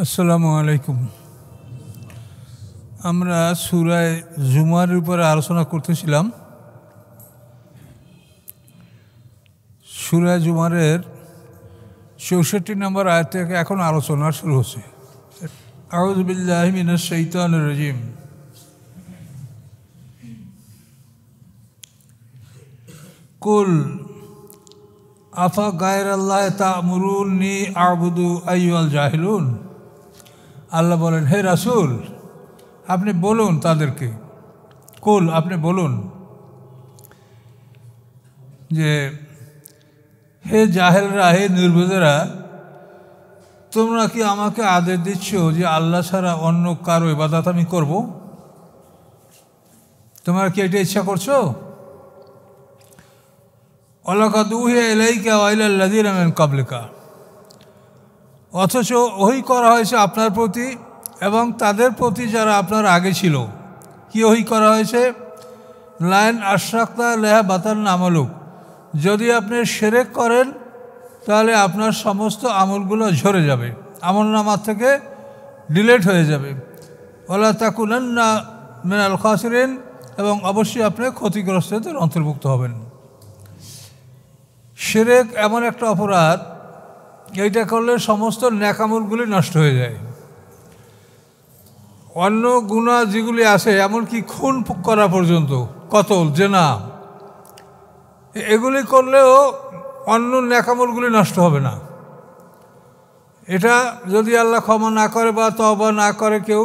আসসালামু আলাইকুম। আমরা সূরা জুমার উপরে আলোচনা করতেছিলাম। সূরা জুমারের ৬৪ নম্বর আয়াত থেকে এখন আলোচনা শুরু হচ্ছে। আউযু বিল্লাহি মিনাশ শাইতানির রাজিম। কুল আফা গায়রাল্লাহি তা'মুরুনি আ'বুদু আইয়ুহাল জাহিলুন। আল্লাহ বলেন, হে রাসূল, আপনি বলুন তাদেরকে, কুল আপনি বলুন যে হে জাহেলরা, হে নির্বোধেরা, তোমরা কি আমাকে আদেশ দিচ্ছ যে আল্লাহ ছাড়া অন্য কারো ইবাদত আমি করব? তোমরা কি এটা ইচ্ছা করছো? ওয়ালাকাদ উহিয়া ইলাইকা ওয়া ইলাল লাযিনা মিন ক্বাবলিকা, অথচ ওহী করা হয়েছে আপনার প্রতি এবং তাদের প্রতি যারা আপনার আগে ছিল। কি ওহী করা হয়েছে? লাইন আশরাকতা লায়াহবাতান্না আমালুক, যদি আপনি শিরক করেন তাহলে আপনার সমস্ত আমলগুলো ঝরে যাবে, আমলনামা থেকে ডিলিট হয়ে যাবে। ওয়ালা তাকুনান্না মিনাল খাসিরিন, এবং অবশ্যই আপনি ক্ষতিগ্রস্তদের অন্তর্ভুক্ত হবেন। শিরক এমন একটা অপরাধ, এইটা করলে সমস্ত নেক আমলগুলি নষ্ট হয়ে যায়। অন্য গুনাহ যেগুলি আছে, এমনকি খুন করা পর্যন্ত, কতল, জেনা, এগুলি করলেও অন্য নেক আমলগুলি নষ্ট হবে না। এটা যদি আল্লাহ ক্ষমা না করে বা তওবা না করে কেউ,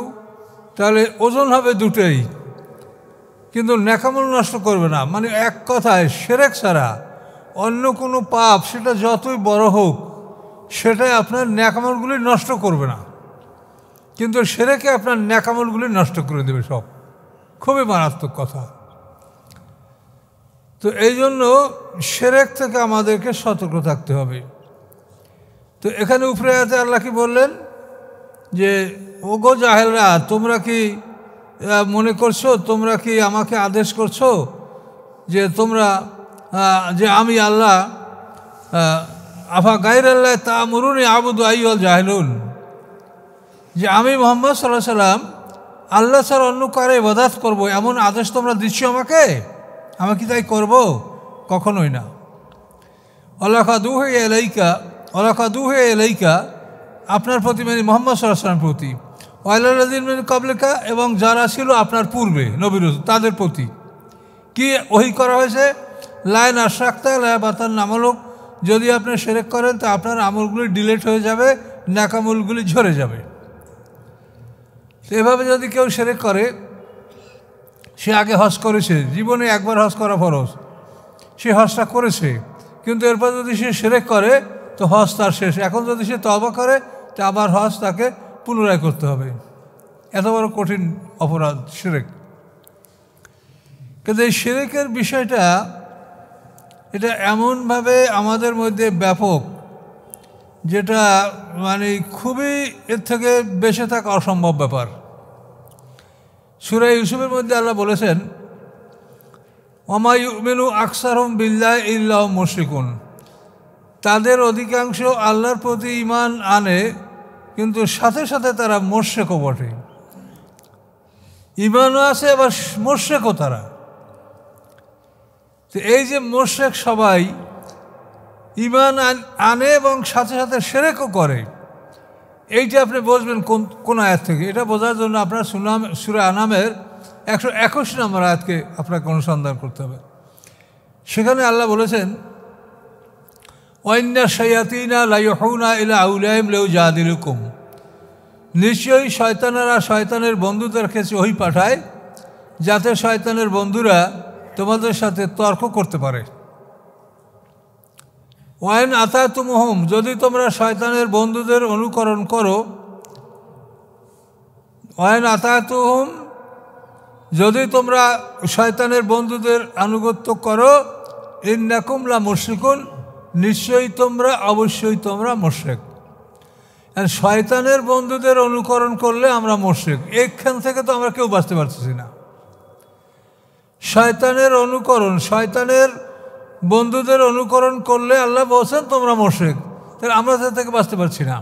তাহলে ওজন হবে দুটোই, কিন্তু নেক আমল নষ্ট করবে না। মানে এক কথায় শিরক ছাড়া অন্য কোনো পাপ, সেটা যতই বড় হোক, সেটাই আপনার নেক আমলগুলি নষ্ট করবে না, কিন্তু শিরকে আপনার নেক আমলগুলি নষ্ট করে দেবে সব। খুবই মারাত্মক কথা। তো এই জন্য শিরক থেকে আমাদেরকে সতর্ক থাকতে হবে। তো এখানে উপরে আয়াতে আল্লাহ কি বললেন যে ওগো জাহেলরা, তোমরা কি মনে করছো, তোমরা কি আমাকে আদেশ করছো যে তোমরা যে আমি আল্লাহ আফা গায়রাল্লাহি তা'মুরুনি আ'বুদু আইয়ুহাল জাহিলুন, যে আমি মুহাম্মদ সাল্লাল্লাহু আলাইহি সাল্লাম আল্লাহ ছাড়া অন্য কারো ইবাদত করব, এমন আদেশ তোমরা দিচ্ছ আমাকে? আমি কি তাই করব? কখনোই না। ওয়ালাকাদ উহিয়া ইলাইকা, আপনার প্রতি, মানে মুহাম্মদ সাল্লাল্লাহু আলাইহি সাল্লামের প্রতি, ওয়া ইলাল লাযিনা মিন ক্বাবলিকা, এবং যারা ছিল আপনার পূর্বে নবী রাসূল, তাদের প্রতি কি ওহী করা হয়েছে? লাইন আশরাকতা লায়াহবাতান্না আমালুক, যদি আপনি শিরক করেন তা আপনার আমলগুলি ডিলিট হয়ে যাবে, নেক আমলগুলি ঝরে যাবে। তো এভাবে যদি কেউ শিরক করে, সে আগে হজ করেছে, জীবনে একবার হজ করা ফরজ, সে হজটা করেছে, কিন্তু এরপর যদি সে শিরক করে তো হজ তার শেষ। এখন যদি সে তওবা করে তা আবার হজ তাকে পুনরায় করতে হবে। এত বড় কঠিন অপরাধ শিরক। কিন্তু এই শিরকের বিষয়টা, এটা এমনভাবে আমাদের মধ্যে ব্যাপক, যেটা মানে খুবই, এর থেকে বেঁচে থাকা অসম্ভব ব্যাপার। সূরা ইউসুফের মধ্যে আল্লাহ বলেছেন, ওয়ামা ইউমিনু আকসারুহুম বিল্লাহি ইল্লা হুম মুশরিকুন, তাদের অধিকাংশ আল্লাহর প্রতি ঈমান আনে, কিন্তু সাথে সাথে তারা মুশরিকও বটে। ঈমানও আছে, আবার মুশরিকও তারা। তো এই যে মুশরিক সবাই ঈমান আনে এবং সাথে সাথে শিরকও করে, এইটা আপনি বুঝবেন কোন আয়াত থেকে? এটা বোঝার জন্য আপনার সূরা আনামের 121 নম্বর আয়াতকে আপনাকে অনুসন্ধান করতে হবে। সেখানে আল্লাহ বলেছেন, ওয়াইন্না শায়াতিনা লা ইউহুনা ইলা আউলিয়াহিম লিউজাদিলুকুম, নিশ্চয়ই শয়তানেরা শয়তানের বন্ধুদের কাছে ওহী পাঠায়, যাতে শয়তানের বন্ধুরা তোমাদের সাথে তর্ক করতে পারে। ওয়াইন আতাতুমুহুম, যদি তোমরা শয়তানের বন্ধুদের অনুকরণ করো, ওয়াইন আতাতুহুম, যদি তোমরা শয়তানের বন্ধুদের আনুগত্য করো, ইন্নাকুম লা মুশরিকুন, নিশ্চয়ই তোমরা, অবশ্যই তোমরা মুশরিক। আর শয়তানের বন্ধুদের অনুকরণ করলে আমরা মুশরিক, এখান থেকে তো আমরা কেউ বাঁচতে পারতেছি না। শয়তানের অনুকরণ, শয়তানের বন্ধুদের অনুকরণ করলে আল্লাহ বলছেন তোমরা মুশরিক, তাহলে আমরা তার থেকে বাঁচতে পারছি না।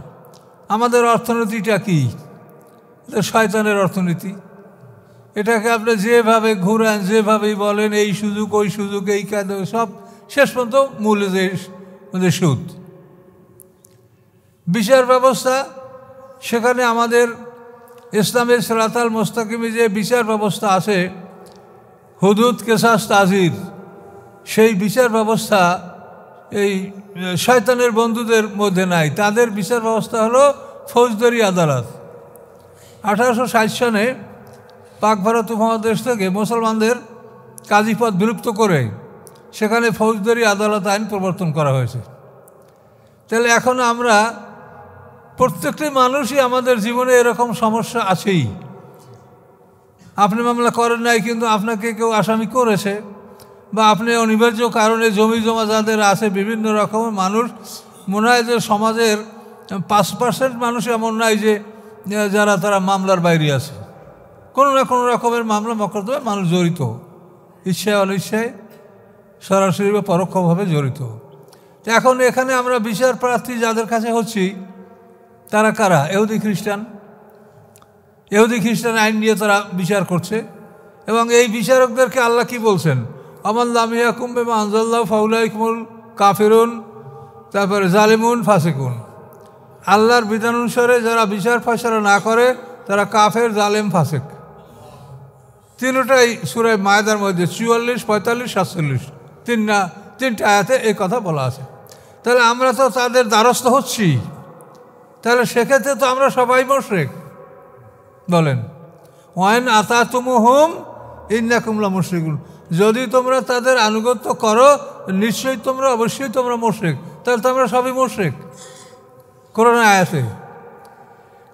আমাদের অর্থনীতিটা কি? এটা শয়তানের অর্থনীতি। এটাকে আপনি যেভাবে ঘুরান, যেভাবেই বলেন, এই সুযোগ ওই সুযোগ, এই কাজ, সব শেষ পর্যন্ত মূল্যে সুদ। বিচার ব্যবস্থা, সেখানে আমাদের ইসলামের সিরাতাল মুস্তাকিমে যে বিচার ব্যবস্থা আছে, হুদুদ, কেসাস, তাজির, সেই বিচার ব্যবস্থা এই শয়তানের বন্ধুদের মধ্যে নাই। তাদের বিচার ব্যবস্থা হলো ফৌজদারি আদালত। 1860 সনে পাক ভারত উপমহাদেশ থেকে মুসলমানদের কাজীপদ বিলুপ্ত করে সেখানে ফৌজদারি আদালত আইন প্রবর্তন করা হয়েছে। তাহলে এখন আমরা প্রত্যেকটি মানুষই আমাদের জীবনে এরকম সমস্যা আছেই। আপনি মামলা করেন নাই, কিন্তু আপনাকে কেউ আসামি করেছে, বা আপনি অনিবার্য কারণে জমি জমা যাদের আছে, বিভিন্ন রকমের মানুষ, মনে হয় যে সমাজের 5% মানুষ এমন নাই যে যারা তারা মামলার বাইরে আছে। কোনো না কোনো রকমের মামলা মকদ্দমায় মানুষ জড়িত, ইচ্ছায় অনিচ্ছায়, সরাসরি বা পরোক্ষভাবে জড়িত। তো এখন এখানে আমরা বিচার প্রার্থী যাদের কাছে হচ্ছি তারা কারা? ইহুদি খ্রিস্টান আইন নিয়ে তারা বিচার করছে। এবং এই বিচারকদেরকে আল্লাহ কি বলছেন? আমান লাম ইয়াকুম বিমা আনজাল্লাহু ফাউলাইকুমুল কাফিরুন, তারপরে জালিমুন ফাসিকুন। আল্লাহর বিধান অনুসারে যারা বিচার ফয়সালা না করে তারা কাফের, জালেম, ফাসিক। তিনটাই সূরা মায়দার মধ্যে 44, 45, 47 তিনটা আয়াতে এই কথা বলা আছে। তাহলে আমরা তো তাদের দ্বারস্থ হচ্ছি, তাহলে সেক্ষেত্রে তো আমরা সবাই মুশরিক। বলেন, ওয়াইন আতাতুমুহুম ইন্নাকুম লামুশরিকুন, যদি তোমরা তাদের আনুগত্য করো নিশ্চয়ই তোমরা, অবশ্যই তোমরা মুশরিক। তাহলে তো আমরা সবই মুশরিক কোরআন আয়াতে।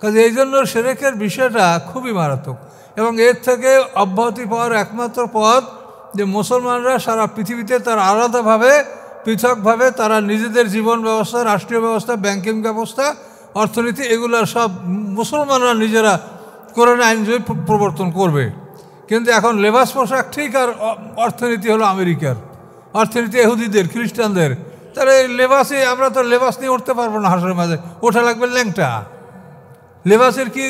কাজে এই জন্য শিরকের বিষয়টা খুবই মারাত্মক, এবং এর থেকে অব্যাহতি পাওয়ার একমাত্র পথ যে মুসলমানরা সারা পৃথিবীতে তার আলাদাভাবে, পৃথকভাবে তারা নিজেদের জীবন ব্যবস্থা, রাষ্ট্রীয় ব্যবস্থা, ব্যাংকিং ব্যবস্থা, অর্থনীতি, এগুলো সব মুসলমানরা নিজেরা কোরআন আইন প্রবর্তন করবে। কিন্তু এখন লেবাস পোশাক ঠিক, আর অর্থনীতি হলো আমেরিকার, অর্থনীতি ইহুদিদের, খ্রিস্টানদের। তাহলে এই লেবাসে আমরা তো লেবাস নিয়ে উঠতে পারবো না, হাঁসের মাঝে ওঠা লাগবে ল্যাংটা। লেবাসের কি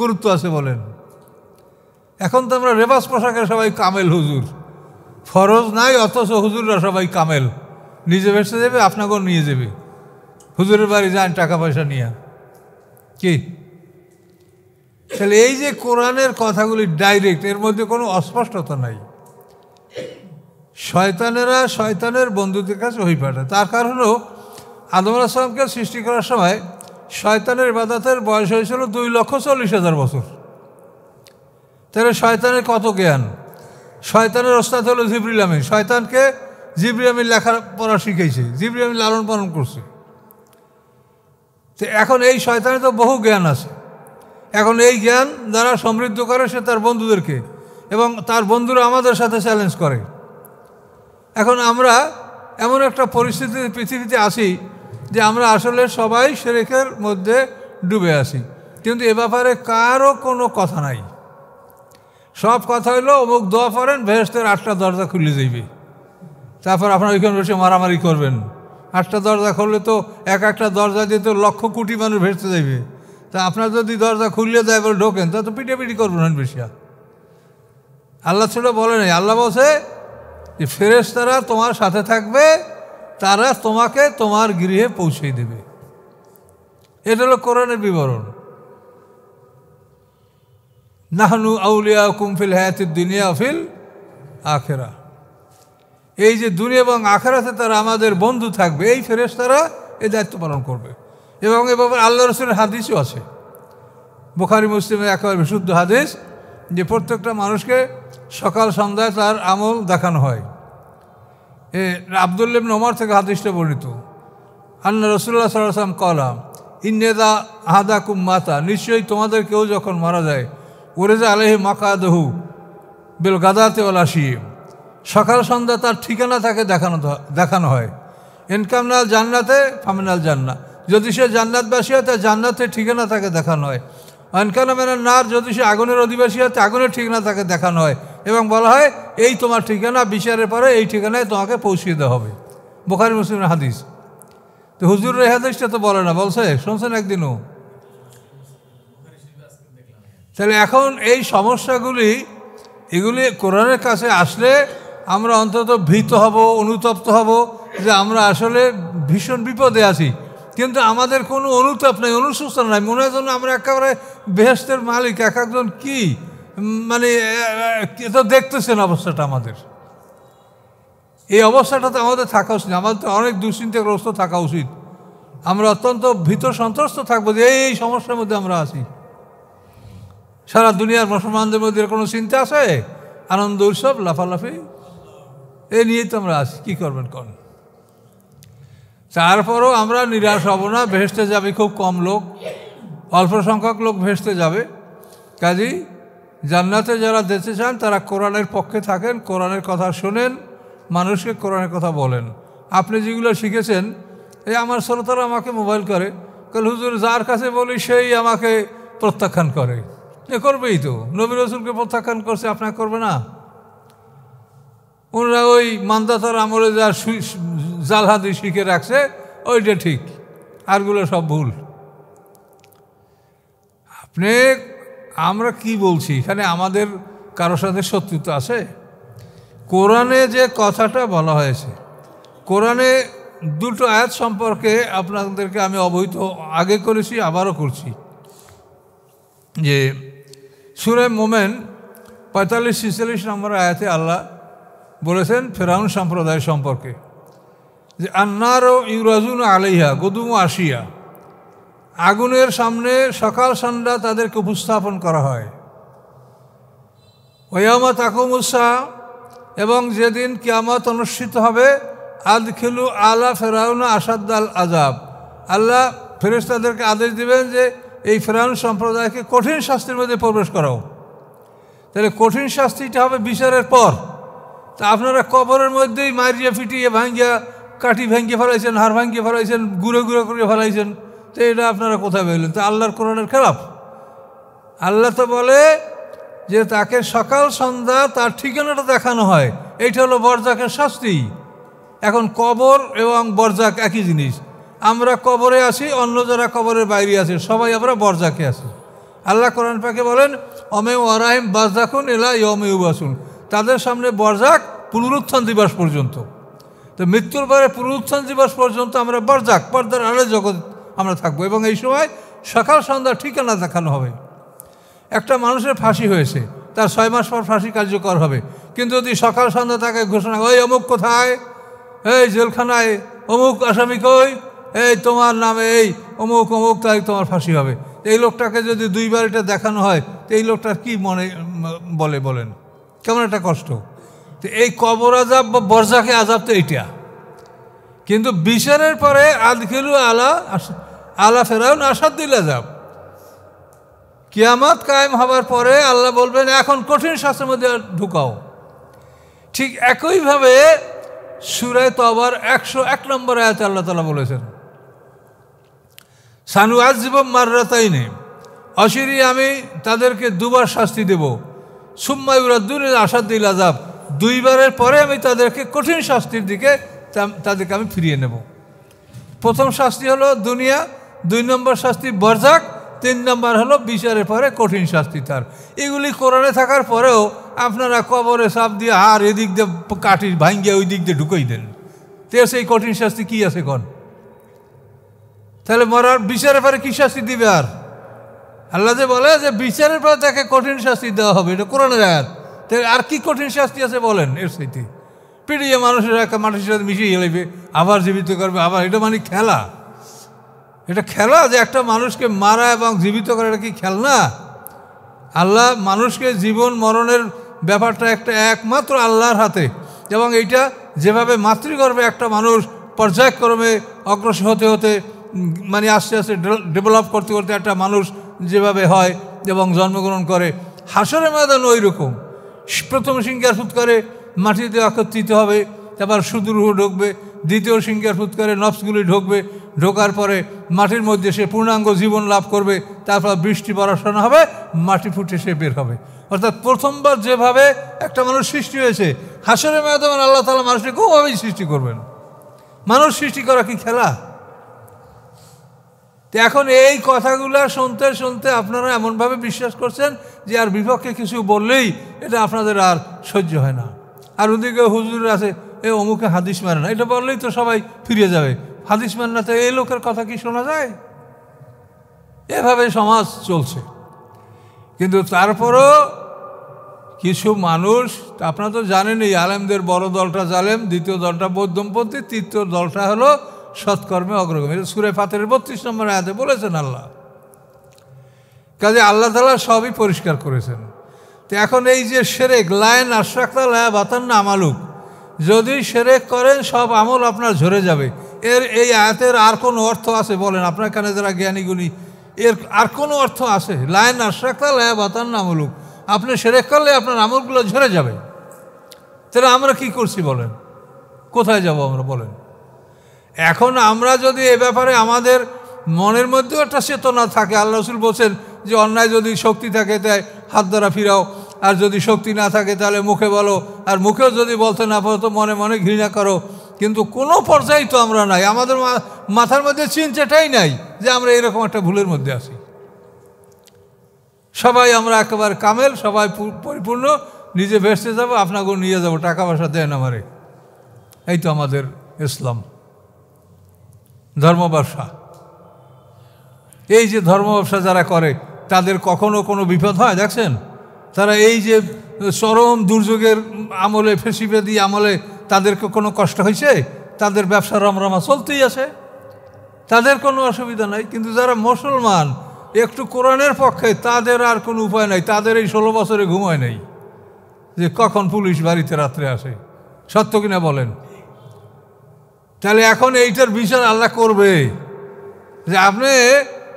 গুরুত্ব আছে বলেন? এখন তো আমরা লেবাস পোশাকে সবাই কামেল হুজুর, ফরজ নাই, অথচ হুজুররা সবাই কামেল। নিজে বেসে যাবে, আপনাকেও নিয়ে যাবে, হুজুরের বাড়ি যান টাকা পয়সা নিয়ে। কি তাহলে এই যে কোরআনের কথাগুলি ডাইরেক্ট, এর মধ্যে কোনো অস্পষ্টতা নাই। শয়তানেরা শয়তানের বন্ধুদের কাছে ওই পাঠায়। তার কারণ হলো আদম আলাইহিস সালামকে সৃষ্টি করার সময় শয়তানের ইবাদতের বয়স হয়েছিল 2,40,000 বছর। তাহলে শয়তানের কত জ্ঞান? শয়তানের ওস্তাদ হলো জিবরিল আমিন। শয়তানকে জিবরিল আমিন লেখাপড়া শিখেছে, জিবরিল আমিন লালন পালন করছে। তো এখন এই শয়তানের তো বহু জ্ঞান আছে। এখন এই জ্ঞান যারা সমৃদ্ধ করে সে তার বন্ধুদেরকে, এবং তার বন্ধুরা আমাদের সাথে চ্যালেঞ্জ করে। এখন আমরা এমন একটা পরিস্থিতিতে পৃথিবীতে আছি যে আমরা আসলে সবাই শিরকের মধ্যে ডুবে আছি, কিন্তু এ ব্যাপারে কারও কোনো কথা নাই। সব কথা হইলো অমুক দোয়া করেন, বেহেশতের 8টা দরজা খুলে যাইবে, তারপর আপনার ওইখানে বসে মারামারি করবেন। 8টা দরজা খুললে তো একটা দরজা দিয়ে তো লক্ষ কোটি মানুষ ভেসতে যাইবে। তা আপনার যদি দরজা খুললে দেয় বলে ঢোকেন, তা তো পিটাপিটি করবেন বেশি। আল্লাহ ছিল বলে নাই, আল্লাহ বলছে যে ফেরেশতারা তোমার সাথে থাকবে, তারা তোমাকে তোমার গৃহে পৌঁছে দেবে। এটা হলো কোরআনের বিবরণ। নাহনু আউলিয়াকুম ফিল হায়াতিদ দুনিয়া ফিল আখিরা। এই যে দুনিয়া এবং আখিরাতে তারা আমাদের বন্ধু থাকবে, এই ফেরেশতারা এই দায়িত্ব পালন করবে। এবং এ ব্যাপারে আল্লাহ রাসূলের হাদিসও আছে, বুখারী মুসলিমের একেবারে বিশুদ্ধ হাদিস, যে প্রত্যেকটা মানুষকে সকাল সন্ধ্যায় তার আমল দেখানো হয়। আব্দুল্লাহ ইবনে ওমর থেকে হাদিসটা বর্ণিত, আন্না রাসূলুল্লাহ সাল্লাল্লাহু আলাইহি ওয়াসাল্লাম ক্বালা ইন্নাযা আহাদাকুম মাতা, নিশ্চয়ই তোমাদের কেউ যখন মারা যায়, ওরেজা আলাইহি মাকাদহু বিল গাদাতি ওয়াল আশি, সকাল সন্ধ্যা তার ঠিকানা তাকে দেখানো হয়। ইনকামনাল জান্নাতে ফামিনাল জান্নাহ, যদি সে জান্নাতবাসী হয় তার জান্নাতের ঠিকানা তাকে দেখানো হয়। অনকানা মেনার নার, যদি সে আগুনের অধিবাসী হয় আগুনের ঠিকানা তাকে দেখানো হয়, এবং বলা হয় এই তোমার ঠিকানা, বিচারের পরে এই ঠিকানায় তোমাকে পৌঁছিয়ে দেওয়া হবে। বুখারী মুসলিমের হাদিস। তো হুজুরের এই হাদিসটা তো বলে না, বলছে শুনছেন একদিনও? তাহলে এখন এই সমস্যাগুলি এগুলি কোরআনের কাছে আসলে আমরা অন্তত ভীত হব, অনুতপ্ত হব যে আমরা আসলে ভীষণ বিপদে আছি, কিন্তু আমাদের কোনো অনুতাপ নেই, অনুশোচনা নাই। মনে হয় যেন আমরা একেবারে বেহেশতের মালিক। এক একজন কি মানে তো দেখতেছেন অবস্থাটা আমাদের, এই অবস্থাটাতে আমাদের থাকা উচিত। আমাদের তো অনেক দুশ্চিন্তাগ্রস্ত থাকা উচিত। আমরা অত্যন্ত ভীত সন্ত্রস্ত থাকবো যে এই সমস্যার মধ্যে আমরা আছি। সারা দুনিয়ার মুসলমানদের মধ্যে কোনো চিন্তা আছে? আনন্দ উৎসব, লাফালাফি, এ নিয়েই তো আমরা আছি। কী করবেন কোন? তারপরও আমরা নিরাশ হব না। ভেস্তে যাবে খুব কম লোক, অল্প সংখ্যক লোক ভেস্তে যাবে। কাজেই জান্নাতে যারা যেতে চান তারা কোরআনের পক্ষে থাকেন, কোরআনের কথা শোনেন, মানুষকে কোরআনের কথা বলেন। আপনি যেগুলো শিখেছেন, এই আমার শ্রোতারা আমাকে মোবাইল করে, কাল হুজুর যার কাছে বলি সেই আমাকে প্রত্যাখ্যান করে। এ করবেই তো, নবী রাসূলকে প্রত্যাখ্যান করছে, আপনাকে করবে না? ওনারা ওই মান্দাতার আমলে যা জাল হাদিস শিখে রাখছে ওইটা ঠিক, আরগুলো সব ভুল। আপনি আমরা কি বলছি এখানে? আমাদের কারোর সাথে শত্রুতা আছে? কোরআনে যে কথাটা বলা হয়েছে, কোরআনে দুটো আয়াত সম্পর্কে আপনাদেরকে আমি অবহিত আগে করেছি, আবারও করছি। যে সূরা মোমেন 45-46 নম্বর আয়াতে আল্লাহ বলেছেন ফেরাউন সম্প্রদায় সম্পর্কে যে আন্নারও ইউরাজুন আলাইহা গুদুম আসিয়া, আগুনের সামনে সকাল সন্ধ্যা তাদেরকে উপস্থাপন করা হয়। ওয়ায়ামা তাকুমুসা, এবং যেদিন কিয়ামত অনুষ্ঠিত হবে, আদখিলু আলা ফেরাউন আসাদ্দাল আজাব, আল্লাহ ফেরেশতাদেরকে আদেশ দিবেন যে এই ফেরাউন সম্প্রদায়কে কঠিন শাস্তির মধ্যে প্রবেশ করাও। তাহলে কঠিন শাস্তিটা হবে বিচারের পর। তা আপনারা কবরের মধ্যেই মারিয়ে ফিটিয়ে ভাঙ্গিয়া কাঠি ভেঙে ফেলাইছেন, হাড় ভাঙ্গিয়ে ফেলাইছেন, গুঁড়ো গুঁড়ো করে ফেলাইছেন, তো এটা আপনারা কোথায় পেলেন? তো আল্লাহর কোরআনের খেলাফ। আল্লাহ তো বলে যে তাকে সকাল সন্ধ্যা তার ঠিকানাটা দেখানো হয়, এইটা হলো বরজাকের শাস্তি। এখন কবর এবং বরজাক একই জিনিস। আমরা কবরে আছি, অন্য যারা কবরের বাইরে আছে সবাই আমরা বরজাকে আছি। আল্লাহ কোরআন পাকে বলেন অমে ওয়ারাহিম বারজাকুন ইলা ইয়াউমি ইউবাসুন, তাদের সামনে বরজাক পুনরুত্থান দিবস পর্যন্ত। তো মৃত্যুর পরে পুনরুত্থান দিবস পর্যন্ত আমরা বরজাক, পর্দার আড়ালে জগৎ আমরা থাকবো, এবং এই সময় সকাল সন্ধ্যা ঠিকানা দেখানো হবে। একটা মানুষের ফাঁসি হয়েছে, তার 6 মাস পর ফাঁসি কার্যকর হবে, কিন্তু যদি সকাল সন্ধ্যা তাকে ঘোষণা, ওই অমুক কোথায়, এই জেলখানায় অমুক আসামি কই, এই তোমার নামে এই অমুক অমুক তারিখ তোমার ফাঁসি হবে, এই লোকটাকে যদি 2 বার এটা দেখানো হয়, তো এই লোকটার কী মনে বলেন? কেমন একটা কষ্ট। তো এই কবর আজাব বা বরজাকে আজাব তো এইটা। কিন্তু বিচারের পরে আদখিলু আলা ফেরাউন আসাদ্দিল আজাব, কিয়ামত কায়েম হবার পরে আল্লাহ বলবেন এখন কঠিন শাস্তির মধ্যে ঢুকাও। ঠিক একইভাবে সূরা তওবার 101 নম্বর আয়াতে আল্লাহ তাআলা বলেছেন সানু আযিবু মাররাতাইনি, অচিরেই আমি তাদেরকে 2 বার শাস্তি দেব। সুম্মা ইউরাদ্দুন ইলা আসাদ্দিল আযাব, 2 বারের পরে আমি তাদেরকে কঠিন শাস্তির দিকে তাদেরকে আমি ফিরিয়ে নেব। প্রথম শাস্তি হলো দুনিয়া, 2 নম্বর শাস্তি বরজাক, 3 নম্বর হলো বিচারের পরে কঠিন শাস্তি তার। এগুলি কোরআনে থাকার পরেও আপনারা কবরে চাপ দিয়ে আর এদিক দিয়ে কাঠি ভাঙ্গিয়ে ওই দিক দিয়ে ঢুকেই দেন। তো সেই কঠিন শাস্তি কি আছে কোন? তাহলে মরার বিচারের পরে কি শাস্তি দিবে? আর আল্লাহ যে বলে যে বিচারের পরে তাকে কঠিন শাস্তি দেওয়া হবে, এটা কোরআনের আয়াত। তাহলে আর কি কঠিন শাস্তি আছে বলেন? এর সাথে পিটিয়ে মানুষের একটা মানুষের সাথে মিশিয়ে গেলেবে, আবার জীবিত করবে, আবার, এটা মানে খেলা? এটা খেলা যে একটা মানুষকে মারা এবং জীবিত করা, এটা কি খেলনা? আল্লাহ মানুষকে জীবন মরণের ব্যাপারটা একটা একমাত্র আল্লাহর হাতে, এবং এইটা যেভাবে মাতৃগর্ভে একটা মানুষ পর্যায়ক্রমে অগ্রসর হতে হতে মানে আস্তে আস্তে ডেভেলপ করতে করতে একটা মানুষ যেভাবে হয় এবং জন্মগ্রহণ করে, হাসরের ময়দান ওই রকম। প্রথম সিংহার ফুৎ করে মাটিতে একত্রিত হবে, তারপর সুদূরহ ঢুকবে, দ্বিতীয় সিংহার ফুৎ করে নফসগুলি ঢুকবে, ঢোকার পরে মাটির মধ্যে সে পূর্ণাঙ্গ জীবন লাভ করবে, তারপর বৃষ্টি বর্ষণ হবে, মাটি ফুটে সে বের হবে। অর্থাৎ প্রথমবার যেভাবে একটা মানুষ সৃষ্টি হয়েছে, হাসরের ময়দানে আল্লাহ তাআলা মানুষকে কোনোভাবেই সৃষ্টি করবেন। মানুষ সৃষ্টি করা কি খেলা? তো এখন এই কথাগুলো শুনতে শুনতে আপনারা এমনভাবে বিশ্বাস করছেন যে আর বিপক্ষে কিছু বললেই এটা আপনাদের আর সহ্য হয় না। আর ওদিকে হুজুর আছে, এ অমুকে হাদিস মানে না, এটা বললেই তো সবাই ফিরে যাবে। হাদিস মানে না, তো এই লোকের কথা কি শোনা যায়? এভাবে সমাজ চলছে। কিন্তু তারপরও কিছু মানুষ, আপনারা তো জানেনই, আলেমদের বড় দলটা জালেম, দ্বিতীয় দলটা মধ্যমপন্থী, তৃতীয় দলটা হলো সৎকর্মে অগ্রগামী। সূরা ফাতিরের 32 নম্বর আয়াতে বলেছেন আল্লাহ। কাজে আল্লাহ তাআলা সবই পরিষ্কার করেছেন। তো এখন এই যে শিরক, লাইন আশরাকতা লা বাতান্না আমালুক, যদি শিরক করেন সব আমল আপনার ঝরে যাবে, এই আয়াতের আর কোনো অর্থ আছে বলেন? আপনার কানে যারা জ্ঞানীগুণী, এর আর কোনো অর্থ আছে? লাইন আশরাকতা লা বাতান্না আমালুক, আপনি শিরক করলে আপনার আমলগুলো ঝরে যাবে। তাহলে আমরা কি করছি বলেন? কোথায় যাব আমরা বলেন? এখন আমরা যদি এ ব্যাপারে আমাদের মনের মধ্যেও একটা চেতনা থাকে, আল্লাহ রাসূল বলছেন যে অন্যায় যদি শক্তি থাকে তাই হাত দ্বারা ফিরাও, আর যদি শক্তি না থাকে তাহলে মুখে বলো, আর মুখেও যদি বলতে না পারো তো মনে মনে ঘৃণা করো। কিন্তু কোনো পর্যায়ে তো আমরা নাই, আমাদের মাথার মধ্যে চিন্তাটাই নাই যে আমরা এরকম একটা ভুলের মধ্যে আছি। সবাই আমরা একেবারে কামেল, সবাই পরিপূর্ণ, নিজে ভেসতে যাবো, আপনাকে নিয়ে যাবো, টাকা পয়সা দেন আমারে। এই তো আমাদের ইসলাম, ধর্ম ব্যবসা। এই যে ধর্ম ব্যবসা যারা করে তাদের কখনো কোনো বিপদ হয় দেখছেন? তারা এই যে চরম দুর্যোগের আমলে, ফেসিবাদী আমলে তাদেরকে কোনো কষ্ট হয়েছে? তাদের ব্যবসা রমরমা চলতেই আছে, তাদের কোনো অসুবিধা নাই। কিন্তু যারা মুসলমান, একটু কোরআনের পক্ষে, তাদের আর কোনো উপায় নাই। তাদের এই 16 বছরে ঘুমায় নেই যে কখন পুলিশ বাড়িতে রাত্রে আসে। সত্য কিনা বলেন? তাহলে এখন এইটার বিচার আল্লাহ করবে যে আপনি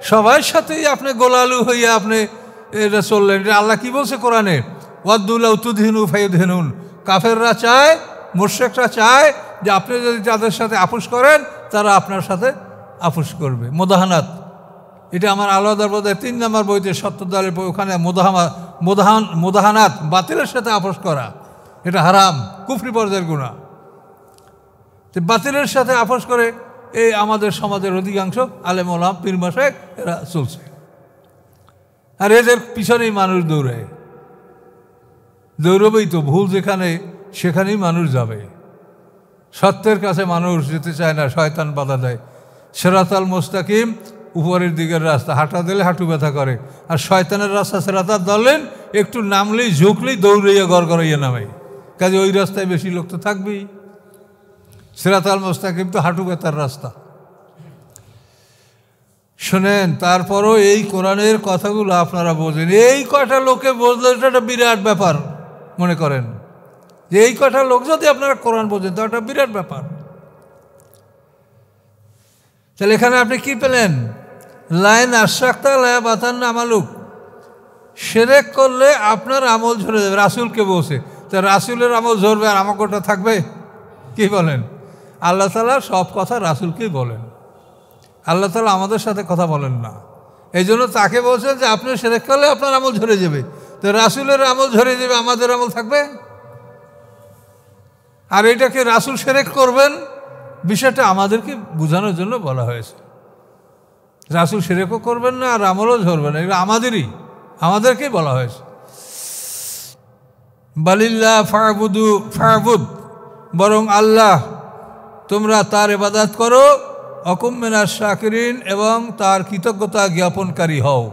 সবার সাথেই আপনি গোলালু হইয়া আপনি এটা চললেন। এটা আল্লাহ কি বলছে কোরআনে? ওয়াদ্দুল্লাহ তুদহিনু ফায়ুদহিনুন, কাফেররা চায়, মুশরিকরা চায় যে আপনি যদি তাদের সাথে আপোষ করেন তারা আপনার সাথে আপোষ করবে। মোদাহানাত, এটা আমার আলাদা বোধহয় 3 নম্বর বইতে 70 দলের বই, ওখানে মোদাহানাত, বাতিলের সাথে আপোষ করা, এটা হারাম, কুফরি পর্যায়ের গুনাহ। তো বাতিলের সাথে আপোষ করে এই আমাদের সমাজের অধিকাংশ আলেম ওলামা, পীর মাশায়েখ এরা চলছে। আর এদের পিছনেই মানুষ দৌড়বেই তো। ভুল যেখানে সেখানেই মানুষ যাবে। সত্যের কাছে মানুষ যেতে চায় না, শয়তান বাধা দেয়। সিরাতাল মুস্তাকিম, উপরের দিকের রাস্তা, হাঁটা দিলে হাঁটু ব্যথা করে। আর শয়তানের রাস্তা সিরাতাল ধরলেন, একটু নামলেই ঝুঁকলেই দৌড়াইয়া গড়গড়াইয়া নামে। কাজে ওই রাস্তায় বেশি লোক তো থাকবেই। সিরাতাল মুস্তাকিম তো হাঁটু ব্যথার রাস্তা। শোনেন, তারপরও এই কোরআনের কথাগুলো আপনারা বোঝেন। এই কটা লোকে বুঝলে এটা একটা বিরাট ব্যাপার মনে করেন, যে এই কটা লোক যদি আপনারা কোরআন বোঝেন তো একটা বিরাট ব্যাপার। তাহলে এখানে আপনি কি পেলেন? লাইন আশরাকতা লা বাতান্না আমালুক, শিরক করলে আপনার আমল ঝরে যাবে। রাসূলকে বলছে, তা রাসূলের আমল ঝরবে আর আমাকেটা থাকবে? কি বলেন? আল্লাহ তাআলা সব কথা রাসূলকেই বলেন, আল্লাহ তাআলা আমাদের সাথে কথা বলেন না। এই জন্য তাকে বলছেন যে আপনি শিরক করলে আপনার আমল ঝরে যাবে। তো রাসূলের আমল ঝরে যাবে, আমাদের আমল থাকবে? আর এটাকে রাসূল শিরক করবেন, বিষয়টা আমাদেরকে বোঝানোর জন্য বলা হয়েছে। রাসূল শিরকও করবেন না আর আমলও ঝরবে না, এগুলো আমাদেরকেই বলা হয়েছে। বালিল্লাহ ফা'বুদ, বরং আল্লাহ তোমরা তার ইবাদত করো, অকুম মিনাশ শাকিরিন, এবং তার কৃতজ্ঞতা জ্ঞাপনকারী হও।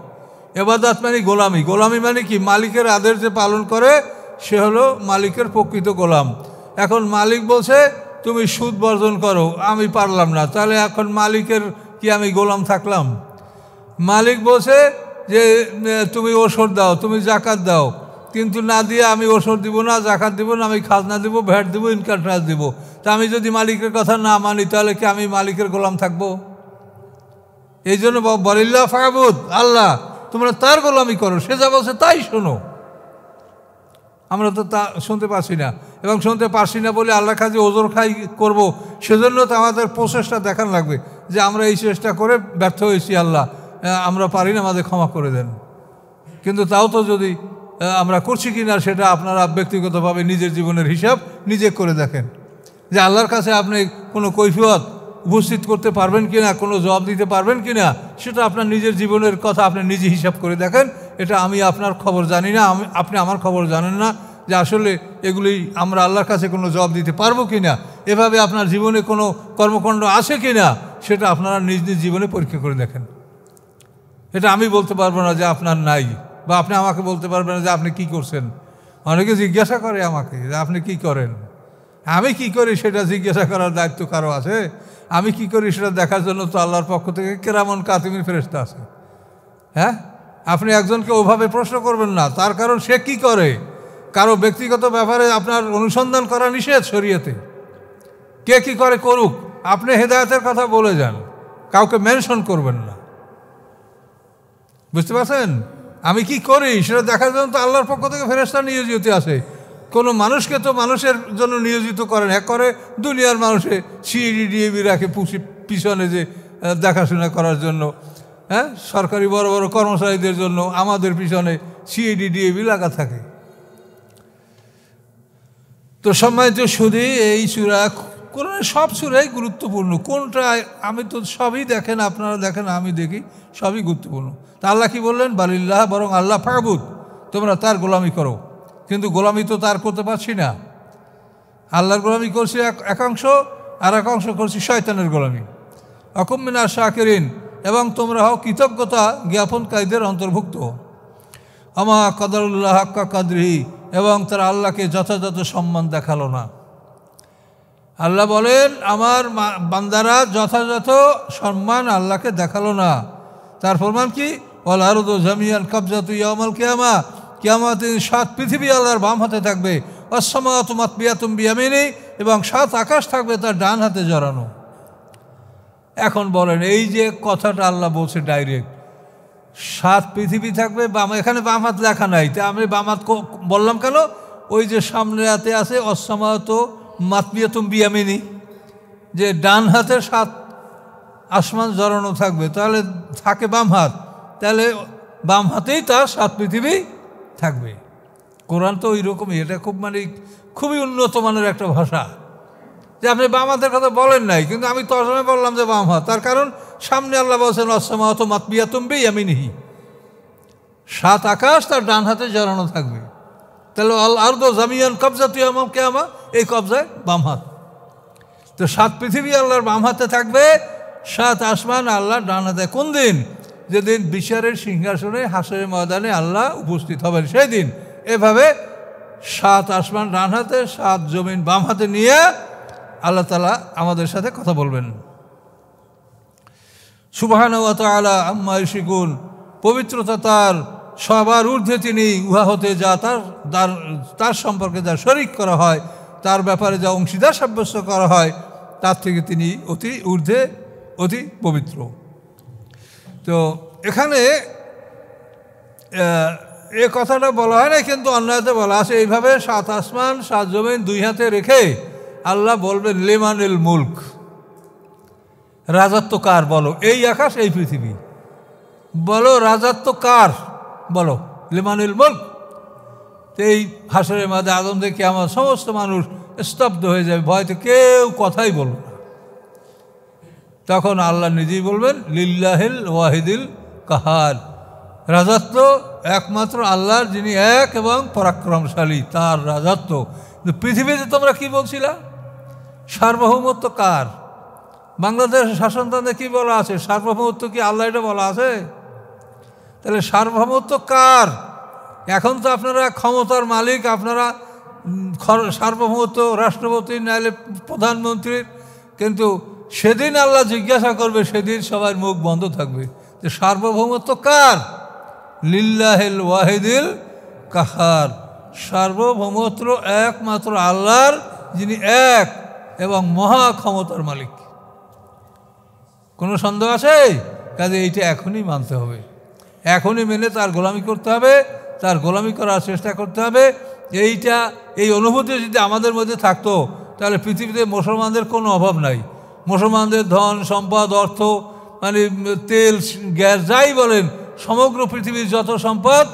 ইবাদত মানে গোলামি। গোলামি মানে কি? মালিকের আদেশ যে পালন করে সে হলো মালিকের প্রকৃত গোলাম। এখন মালিক বলছে তুমি সুদ বর্জন করো, আমি পারলাম না, তাহলে এখন মালিকের কি আমি গোলাম থাকলাম? মালিক বলছে যে তুমি ওষুধ দাও, তুমি জাকাত দাও, কিন্তু না দিয়ে আমি ওষুধ দিব না, জাকাত দিব না, আমি খাজনা দিব, ভ্যাট দিব, ইনকাম ট্যাক্স দিব। তা আমি যদি মালিকের কথা না মানি তাহলে কি আমি মালিকের গোলাম থাকবো? এই জন্য বালিল্লাহ ফা'বুদ, আল্লাহ তোমরা তার গোলামি করো, সে যা বলছে তাই শোনো। আমরা তো তা শুনতে পাচ্ছি না, এবং শুনতে পারছি না বলে আল্লাহর কাছে ওজর খাই করবো, সেজন্য তো আমাদের প্রচেষ্টা দেখান লাগবে যে আমরা এই চেষ্টা করে ব্যর্থ হয়েছি, আল্লাহ আমরা পারি না, আমাদের ক্ষমা করে দেন। কিন্তু তাও তো যদি আমরা করছি কি না সেটা আপনারা ব্যক্তিগতভাবে নিজের জীবনের হিসাব নিজে করে দেখেন, যে আল্লাহর কাছে আপনি কোনো কৈফিয়ত উপস্থিত করতে পারবেন কিনা, কোনো জবাব দিতে পারবেন কিনা, সেটা আপনার নিজের জীবনের কথা আপনি নিজে হিসাব করে দেখেন। এটা আমি আপনার খবর জানি না, আপনি আমার খবর জানেন না যে আসলে এগুলি আমরা আল্লাহর কাছে কোনো জবাব দিতে পারবো কিনা, এভাবে আপনার জীবনে কোনো কর্মকাণ্ড আছে কিনা, সেটা আপনারা নিজ নিজ জীবনে পরীক্ষা করে দেখেন। এটা আমি বলতে পারবো না যে আপনার নাই, বা আপনি আমাকে বলতে পারবেন না যে আপনি কি করছেন। অনেকে জিজ্ঞাসা করে আমাকে যে আপনি কি করেন, আমি কি করি সেটা জিজ্ঞাসা করার দায়িত্ব কারো আছে? আমি কি করি সেটা দেখার জন্য তো আল্লাহর পক্ষ থেকে কেরামন কাতিমিন ফেরেশতা আছে। হ্যাঁ, আপনি একজনকে ওভাবে প্রশ্ন করবেন না, তার কারণ সে কি করে। কারো ব্যক্তিগত ব্যাপারে আপনার অনুসন্ধান করা নিষেধ শরীয়তে। কে কি করে করুক, আপনি হেদায়েতের কথা বলে যান, কাউকে মেনশন করবেন না। বুঝতে পারছেন? আমি কি করি সেটা দেখার জন্য তো আল্লাহর পক্ষ থেকে ফেরেশতা নিয়োজিত আছে। কোনো মানুষকে তো মানুষের জন্য নিয়োজিত করেন, এক করে দুনিয়ার মানুষে সিইডি রাখে পিছনে যে দেখাশোনা করার জন্য। হ্যাঁ, সরকারি বড় বড় কর্মচারীদের জন্য আমাদের পিছনে সিইডি লাগা থাকে। তো সম্মানিত শুধু এই সূরা, কোরআনের সব সূরাই গুরুত্বপূর্ণ। কোনটা আমি তো সবই দেখেন, আপনারা দেখেন, আমি দেখি, সবই গুরুত্বপূর্ণ। তা আল্লাহ কি বললেন? বালিল্লাহ, বরং আল্লাহ ফাবুদ, তোমরা তার গোলামি করো। কিন্তু গোলামি তো তার করতে পারছি না। আল্লাহর গোলামি করছি একাংশ, আর একাংশ করছি শয়তানের গোলামি। অকুম মিনাশ শাকিরিন, এবং তোমরা হও কৃতজ্ঞতা জ্ঞাপনকারীদের অন্তর্ভুক্ত। আমা কদরুল্লাহ হাক্কা কাদরিহি, এবং তারা আল্লাহকে যথাযথ সম্মান দেখালো না। আল্লাহ বলেন আমার বান্দারা যথাযথ সম্মান আল্লাহকে দেখালো না। তার প্রমাণ কি? ওয়াল আরদু জামিয়ান কাবজাতু ইয়াউমাল কিয়ামা, কিয়ামতের 7 পৃথিবী আল্লাহর বাম হাতে থাকবে। ওয়াস সামাওয়াতু মাতবিয়াতুম বিয়ামিনি, এবং 7 আকাশ থাকবে তার ডান হাতে জড়ানো। এখন বলেন, এই যে কথাটা আল্লাহ বলছে ডাইরেক্ট, 7 পৃথিবী থাকবে বাম, এখানে বাম হাত লেখা নাই, তা আমি বাম হাত বললাম কেন? ওই যে সামনে হাতে আছে ওয়াস সামাওয়াতু মাতবিয়াতুম বিয়ামিনি, যে ডান হাতের 7 আসমান জড়ানো থাকবে, তাহলে থাকে বাম হাত, তাহলে বাম হাতেই তার 7 পৃথিবী থাকবে। কোরআন তো ওই রকমই, এটা খুব খুবই উন্নত মানের একটা ভাষা, যে আপনি বাম হাতের কথা বলেন নাই, কিন্তু আমি তর্জমা বললাম যে বাম হাত। তার কারণ সামনে আল্লাহ বলছেন আসসামাওয়াতু মাতবিয়াতুম বিয়ামিনিহি, 7 আকাশ তার ডান হাতে জড়ানো থাকবে। তাহলে আল আরদু জামিয়ান কাবজাতু ইয়াউমাল কিয়ামা, এই কবজায় বাম হাত। তো 7 পৃথিবী আল্লাহর বাম হাতে থাকবে, 7 আসমান আল্লাহ ডান হাতে। কোন দিন? যেদিন বিচারের সিংহাসনে হাসরের ময়দানে আল্লাহ উপস্থিত হবেন সেই দিন। এভাবে 7 আসমান ডান হাতে, 7 জমিন বাম হাতে নিয়ে আল্লাহ তাআলা আমাদের সাথে কথা বলবেন। সুবহানাহু ওয়া তাআলা আম্মা ইউশরিকুন, পবিত্রতা তার, সবার ঊর্ধ্বে তিনি, উহা হতে যা তার সম্পর্কে যা শরীক করা হয়, তার ব্যাপারে যা অংশীদার সাব্যস্ত করা হয়, তার থেকে তিনি অতি ঊর্ধ্বে, অতি পবিত্র। তো এখানে এ কথাটা বলা হয় না, কিন্তু অন্যায়তে বলা আছে এইভাবে 7 আসমান 7 জমিন 2 হাতে রেখে আল্লাহ বলবেন লিমানিল মুলক, রাজত্ব কার বলো? এই আকাশ এই পৃথিবী, বলো রাজত্ব কার বলো? লিমানিল মুলক। এই হাসরের মাঝে আদম থেকে আমার সমস্ত মানুষ স্তব্ধ হয়ে যাবে, ভয়তে কেউ কথাই বলবে না। তখন আল্লাহ নিজেই বলবেন লিল্লাহিল ওয়াহিদিল কাহার, রাজত্ব একমাত্র আল্লাহর, যিনি এক এবং পরাক্রমশালী, তার রাজত্ব। পৃথিবীতে তোমরা কি বলছিলা? সার্বভৌমত্ব কার? বাংলাদেশের শাসনতন্ত্রে কি বলা আছে? সার্বভৌমত্ব কি আল্লাহ এটা বলা আছে? তাহলে সার্বভৌমত্ব কার? এখন তো আপনারা ক্ষমতার মালিক, আপনারা সার্বভৌমত্ব রাষ্ট্রপতি নাইলে প্রধানমন্ত্রীর, কিন্তু সেদিন আল্লাহ জিজ্ঞাসা করবে, সেদিন সবার মুখ বন্ধ থাকবে যে সার্বভৌমত্ব কার? লিল্লাহিল ওয়াহিদিল কাহার, সার্বভৌমত্ব একমাত্র আল্লাহর, যিনি এক এবং মহা ক্ষমতার মালিক। কোনো সন্দেহ আছে? কাজে এইটা এখনই মানতে হবে, এখনই মেনে তার গোলামি করতে হবে, তার গোলামি করার চেষ্টা করতে হবে। এই অনুভূতি যদি আমাদের মধ্যে থাকতো, তাহলে পৃথিবীতে মুসলমানদের কোনো অভাব নাই। মুসলমানদের ধন সম্পদ, অর্থ, তেল গ্যাস যাই বলেন, সমগ্র পৃথিবীর যত সম্পদ,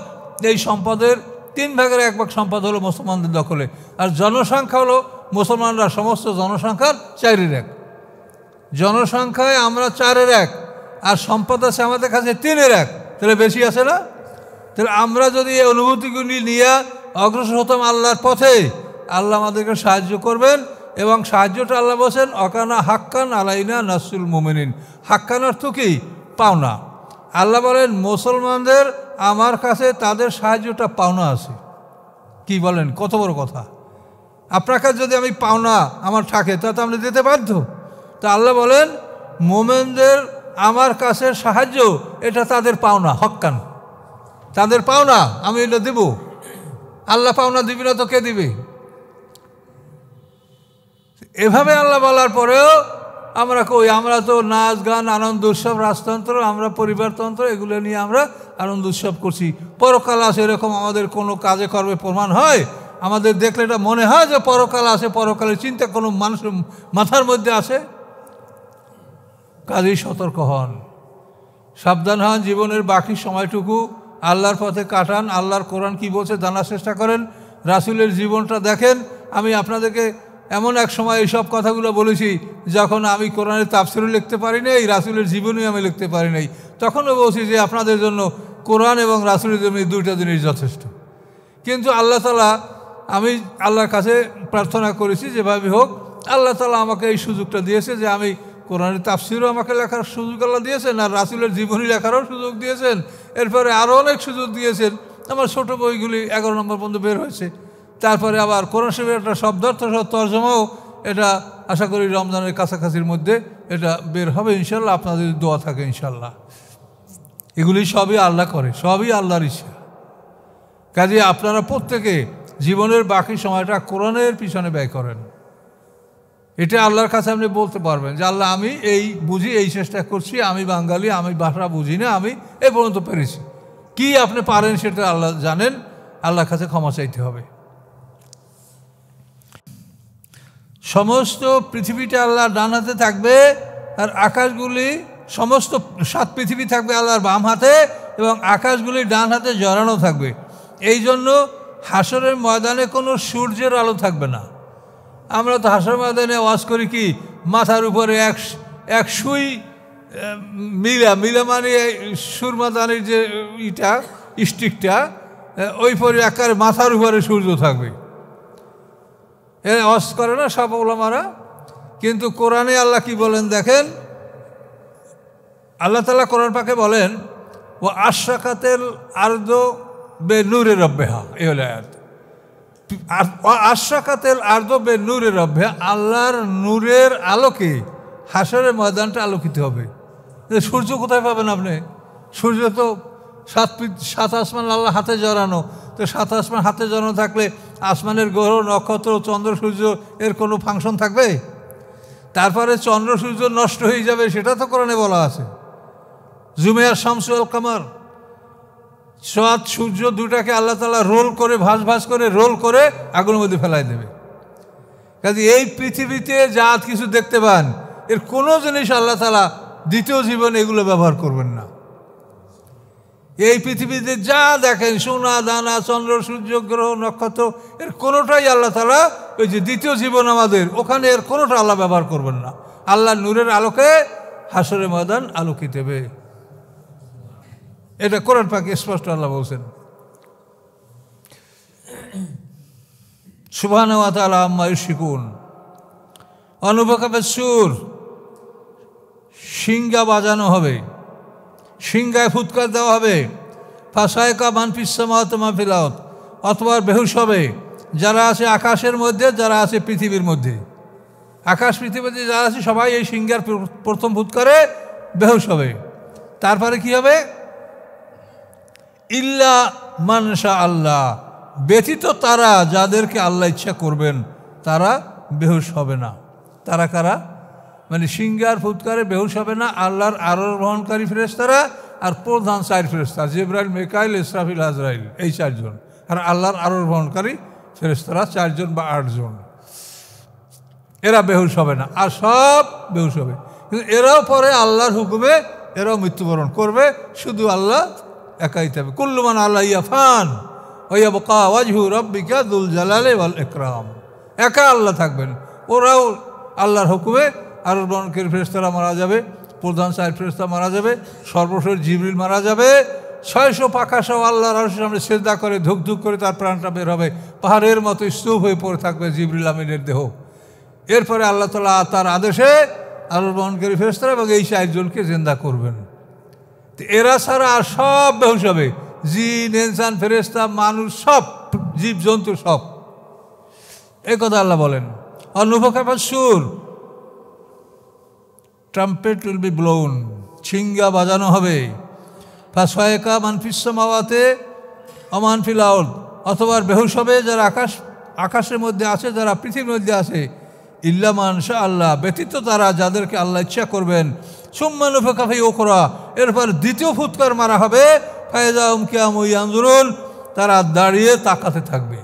এই সম্পদের 3 ভাগের 1 ভাগ সম্পদ হলো মুসলমানদের দখলে। আর জনসংখ্যা হলো মুসলমানরা সমস্ত জনসংখ্যার 4/1। জনসংখ্যায় আমরা 4-1 আর সম্পদ আছে আমাদের কাছে 3-1, তাহলে বেশি আছে না? তাহলে আমরা যদি এই অনুভূতিগুলি নিয়ে অগ্রসর হতাম আল্লাহর পথে, আল্লাহ আমাদেরকে সাহায্য করবেন। এবং সাহায্যটা আল্লাহ বলছেন অকানা হাক্কান আলাইনা নাসরুল মুমিনিন। হাক্কান অর্থ কি? পাওনা। আল্লাহ বলেন মুসলমানদের আমার কাছে তাদের সাহায্যটা পাওনা আছে। কি বলেন? কত বড় কথা! আপনার কাছে যদি আমি পাওনা আমার থাকে তা তো আমরা দিতে বাধ্য। তা আল্লাহ বলেন মোমেনদের আমার কাছে সাহায্য এটা তাদের পাওনা, হক্কান, তাদের পাওনা, আমি এটা দেব। আল্লাহ পাওনা দিবি না তো কে দিবে? এভাবে আল্লাহ বলার পরেও আমরা কই? আমরা তো নাচ গান আনন্দ উৎসব, রাজতন্ত্র, আমরা পরিবারতন্ত্র, এগুলো নিয়ে আমরা আনন্দ উৎসব করছি। পরকাল আছে এরকম আমাদের কোনো কাজে কর্মে প্রমাণ হয়? আমাদের দেখলে এটা মনে হয় যে পরকাল আছে, পরকালের চিন্তা কোনো মানুষের মাথার মধ্যে আছে? কাজেই সতর্ক হন, সাবধান হন, জীবনের বাকি সময়টুকু আল্লাহর পথে কাটান। আল্লাহর কোরআন কি বলছে জানার চেষ্টা করেন, রাসূলের জীবনটা দেখেন। আমি আপনাদেরকে এমন এক সময় এইসব কথাগুলো বলেছি যখন আমি কোরআনের তাফসীরও লিখতে পারি নাই, রাসূলের জীবনী আমি লিখতে পারি নাই। তখনও বলছি যে আপনাদের জন্য কোরআন এবং রাসূলের জন্য দুইটা জিনিস যথেষ্ট। কিন্তু আল্লাহ তাআলা, আমি আল্লাহর কাছে প্রার্থনা করেছি যেভাবে হোক আল্লাহ তাআলা আমাকে এই সুযোগটা দিয়েছে যে আমি কোরআনের তাফসীরও আমাকে লেখার সুযোগ আল্লাহ দিয়েছেন, আর রাসূলের জীবনী লেখারও সুযোগ দিয়েছেন। এরপরে আরও অনেক সুযোগ দিয়েছেন। আমার ছোট বইগুলি 11 নম্বর পর্যন্ত বের হয়েছে। তারপরে আবার কোরআন শরীফের একটা শব্দার্থ তর্জমাও, এটা আশা করি রমজানের কাছাকাছির মধ্যে এটা বের হবে ইনশাল্লাহ, আপনাদের দোয়া থাকে ইনশাল্লাহ। এগুলি সবই আল্লাহ করে, সবই আল্লাহর ইচ্ছা। কাজে আপনারা প্রত্যেকে জীবনের বাকি সময়টা কোরআনের পিছনে ব্যয় করেন। এটা আল্লাহর কাছে আপনি বলতে পারবেন যে আল্লাহ আমি এই বুঝি, এই চেষ্টা করছি, আমি বাঙালি, আমি ভাষা বুঝি না, আমি এই পর্যন্ত পেরেছি। কি আপনি পারেন সেটা আল্লাহ জানেন, আল্লাহর কাছে ক্ষমা চাইতে হবে। সমস্ত পৃথিবীটা আল্লাহর ডান হাতে থাকবে, আর আকাশগুলি, সমস্ত 7 পৃথিবী থাকবে আল্লাহর বাম হাতে, এবং আকাশগুলি ডান হাতে জড়ানো থাকবে। এই জন্য হাসরের ময়দানে কোনো সূর্যের আলো থাকবে না। আমরা তো হাসরের ময়দানে ওয়াজ করি কি, মাথার উপরে এক সুই মিলা মানে সুরমাদানির যে ইটা স্টিকটা, ওই পরে একেবারে মাথার উপরে সূর্য থাকবে। এ ওয়াজ করে না সব ওলামারা। কিন্তু কোরআনে আল্লাহ কি বলেন দেখেন, আল্লাহ তাআলা কোরআন পাকে বলেন ও আশরাকাতিল আরদু বেনূরি রাব্বিহা, এই হলো আয়াত। আশরাকাতিল আরদু বেনূরি রাব্বিহা, আল্লাহর নূরের আলোকে হাসরের ময়দানটা আলোকিত হবে। সূর্য কোথায় পাবেন আপনি? সূর্য তো 7 আসমান আল্লাহ হাতে জড়ানো। তো 7 আসমান হাতে জড়ানো থাকলে আসমানের গ্রহ, নক্ষত্র, চন্দ্র, সূর্য এর কোনো ফাংশন থাকবে? তারপরে চন্দ্র সূর্য নষ্ট হয়ে যাবে, সেটা তো কোরআনে বলা আছে। জুমিয়ার শামসু ওয়াল কামার, চাঁদ সূর্য দুটাকে আল্লাহ তাআলা রোল করে, ভাঁজ করে রোল করে আগুনের মধ্যে ফেলাই দেবে। কাজে এই পৃথিবীতে যা কিছু দেখতে পান, এর কোনো জিনিস আল্লাহ তাআলা দ্বিতীয় জীবনে এগুলো ব্যবহার করবেন না। এই পৃথিবীতে যা দেখেন, সোনা দানা, চন্দ্র সূর্য গ্রহ নক্ষত্র, এর কোনোটাই আল্লাহ তাআলা ওই যে দ্বিতীয় জীবন আমাদের, ওখানে এর কোনোটা আল্লাহ ব্যবহার করবেন না। আল্লাহ নূরের আলোকে হাসরের ময়দান আলোকিত হবে। এটা কোরআন পাকে স্পষ্ট আল্লাহ বলছেন। সুবহানাহু ওয়া তাআলা আম্মা ইউশরিকুন। অনুফাকা সুর, সিংহা বাজানো হবে, সিংহায় ফুৎকার দেওয়া হবে। ফাসায়কা মান ফিস সামাওয়াতি ওয়া মা ফিল আরদ, অথবা বেহুশ হবে যারা আছে আকাশের মধ্যে, যারা আছে পৃথিবীর মধ্যে। আকাশ পৃথিবীতে যারা আছে সবাই এই সিংহার প্রথম ফুৎকারে বেহুশ হবে। তারপরে কি হবে? ইল্লা মান শা আল্লাহ, ব্যতীত তারা যাদেরকে আল্লাহ ইচ্ছা করবেন তারা বেহুশ হবে না। তারা কারা? মানে সিংহার ফুৎকারে বেহুশ হবে না আল্লাহর আরোহণকারী ফেরেশতারা আর প্রধান 4 ফেরেশতা, জিবরাইল, মিকাইল, ইসরাফিল, আজরাইল, এই 4 জন। আর আল্লাহর আরোহণকারী ফেরেশতারা 4 জন বা 8 জন। এরা বেহুশ হবে না, আর সব বেহুশ হবে। কিন্তু এরাও পরে আল্লাহর হুকুমে এরাও মৃত্যুবরণ করবে, শুধু আল্লাহ একাই থাকবে। কুল্লু মান আলাইহা ফান ওয়া ইয়াবকা ওয়াজহু রাব্বিকা যুল জালালি ওয়াল ইকরাম। একা আল্লাহ থাকবেন, ওরাও আল্লাহর হুকুমে আরোহণকারী ফেরেশতারা মারা যাবে, প্রধান 4 ফেরেশতা মারা যাবে, সর্বশেষ জিবরিল মারা যাবে। 600 পাখাসহ আল্লাহর আরশের সামনে সিজদা করে ধুক ধুক করে তার প্রাণটা বের হবে, পাহাড়ের মতো স্তূপ হয়ে পড়ে থাকবে জিবরিল আমিনের দেহ। এরপরে আল্লাহ তাআলা তার আদেশে আরোহণকারী ফেরেশতারা এবং এই 4 জনকে জিন্দা করবেন। তো এরা ছাড়া আর সব বেহুশ হবে, জিন, ইনসান, ফেরেশতা, মানুষ, সব জীবজন্তু সব। এই কথা আল্লাহ বলেন। সুর, ট্রাম্পেট উইল বি ব্লোন, ছিঙ্গা বাজানো হবে। ফাসফায়কা মানফিস সামাওয়াতে অমানফিল আরদ, অথবা বেহুশ হবে যারা আকাশের মধ্যে আছে, যারা পৃথিবীর মধ্যে আছে। ইল্লা মান শা আল্লাহ, ব্যতীত তারা যাদেরকে আল্লাহ ইচ্ছা করবেন। সুম্মা নুফিখা ফীহি উখরা, এরপর দ্বিতীয় ফুৎকার মারা হবে। ফাইযা হুম কিয়ামুন ইয়ানজুরুন, তারা দাঁড়িয়ে তাকাতে থাকবে।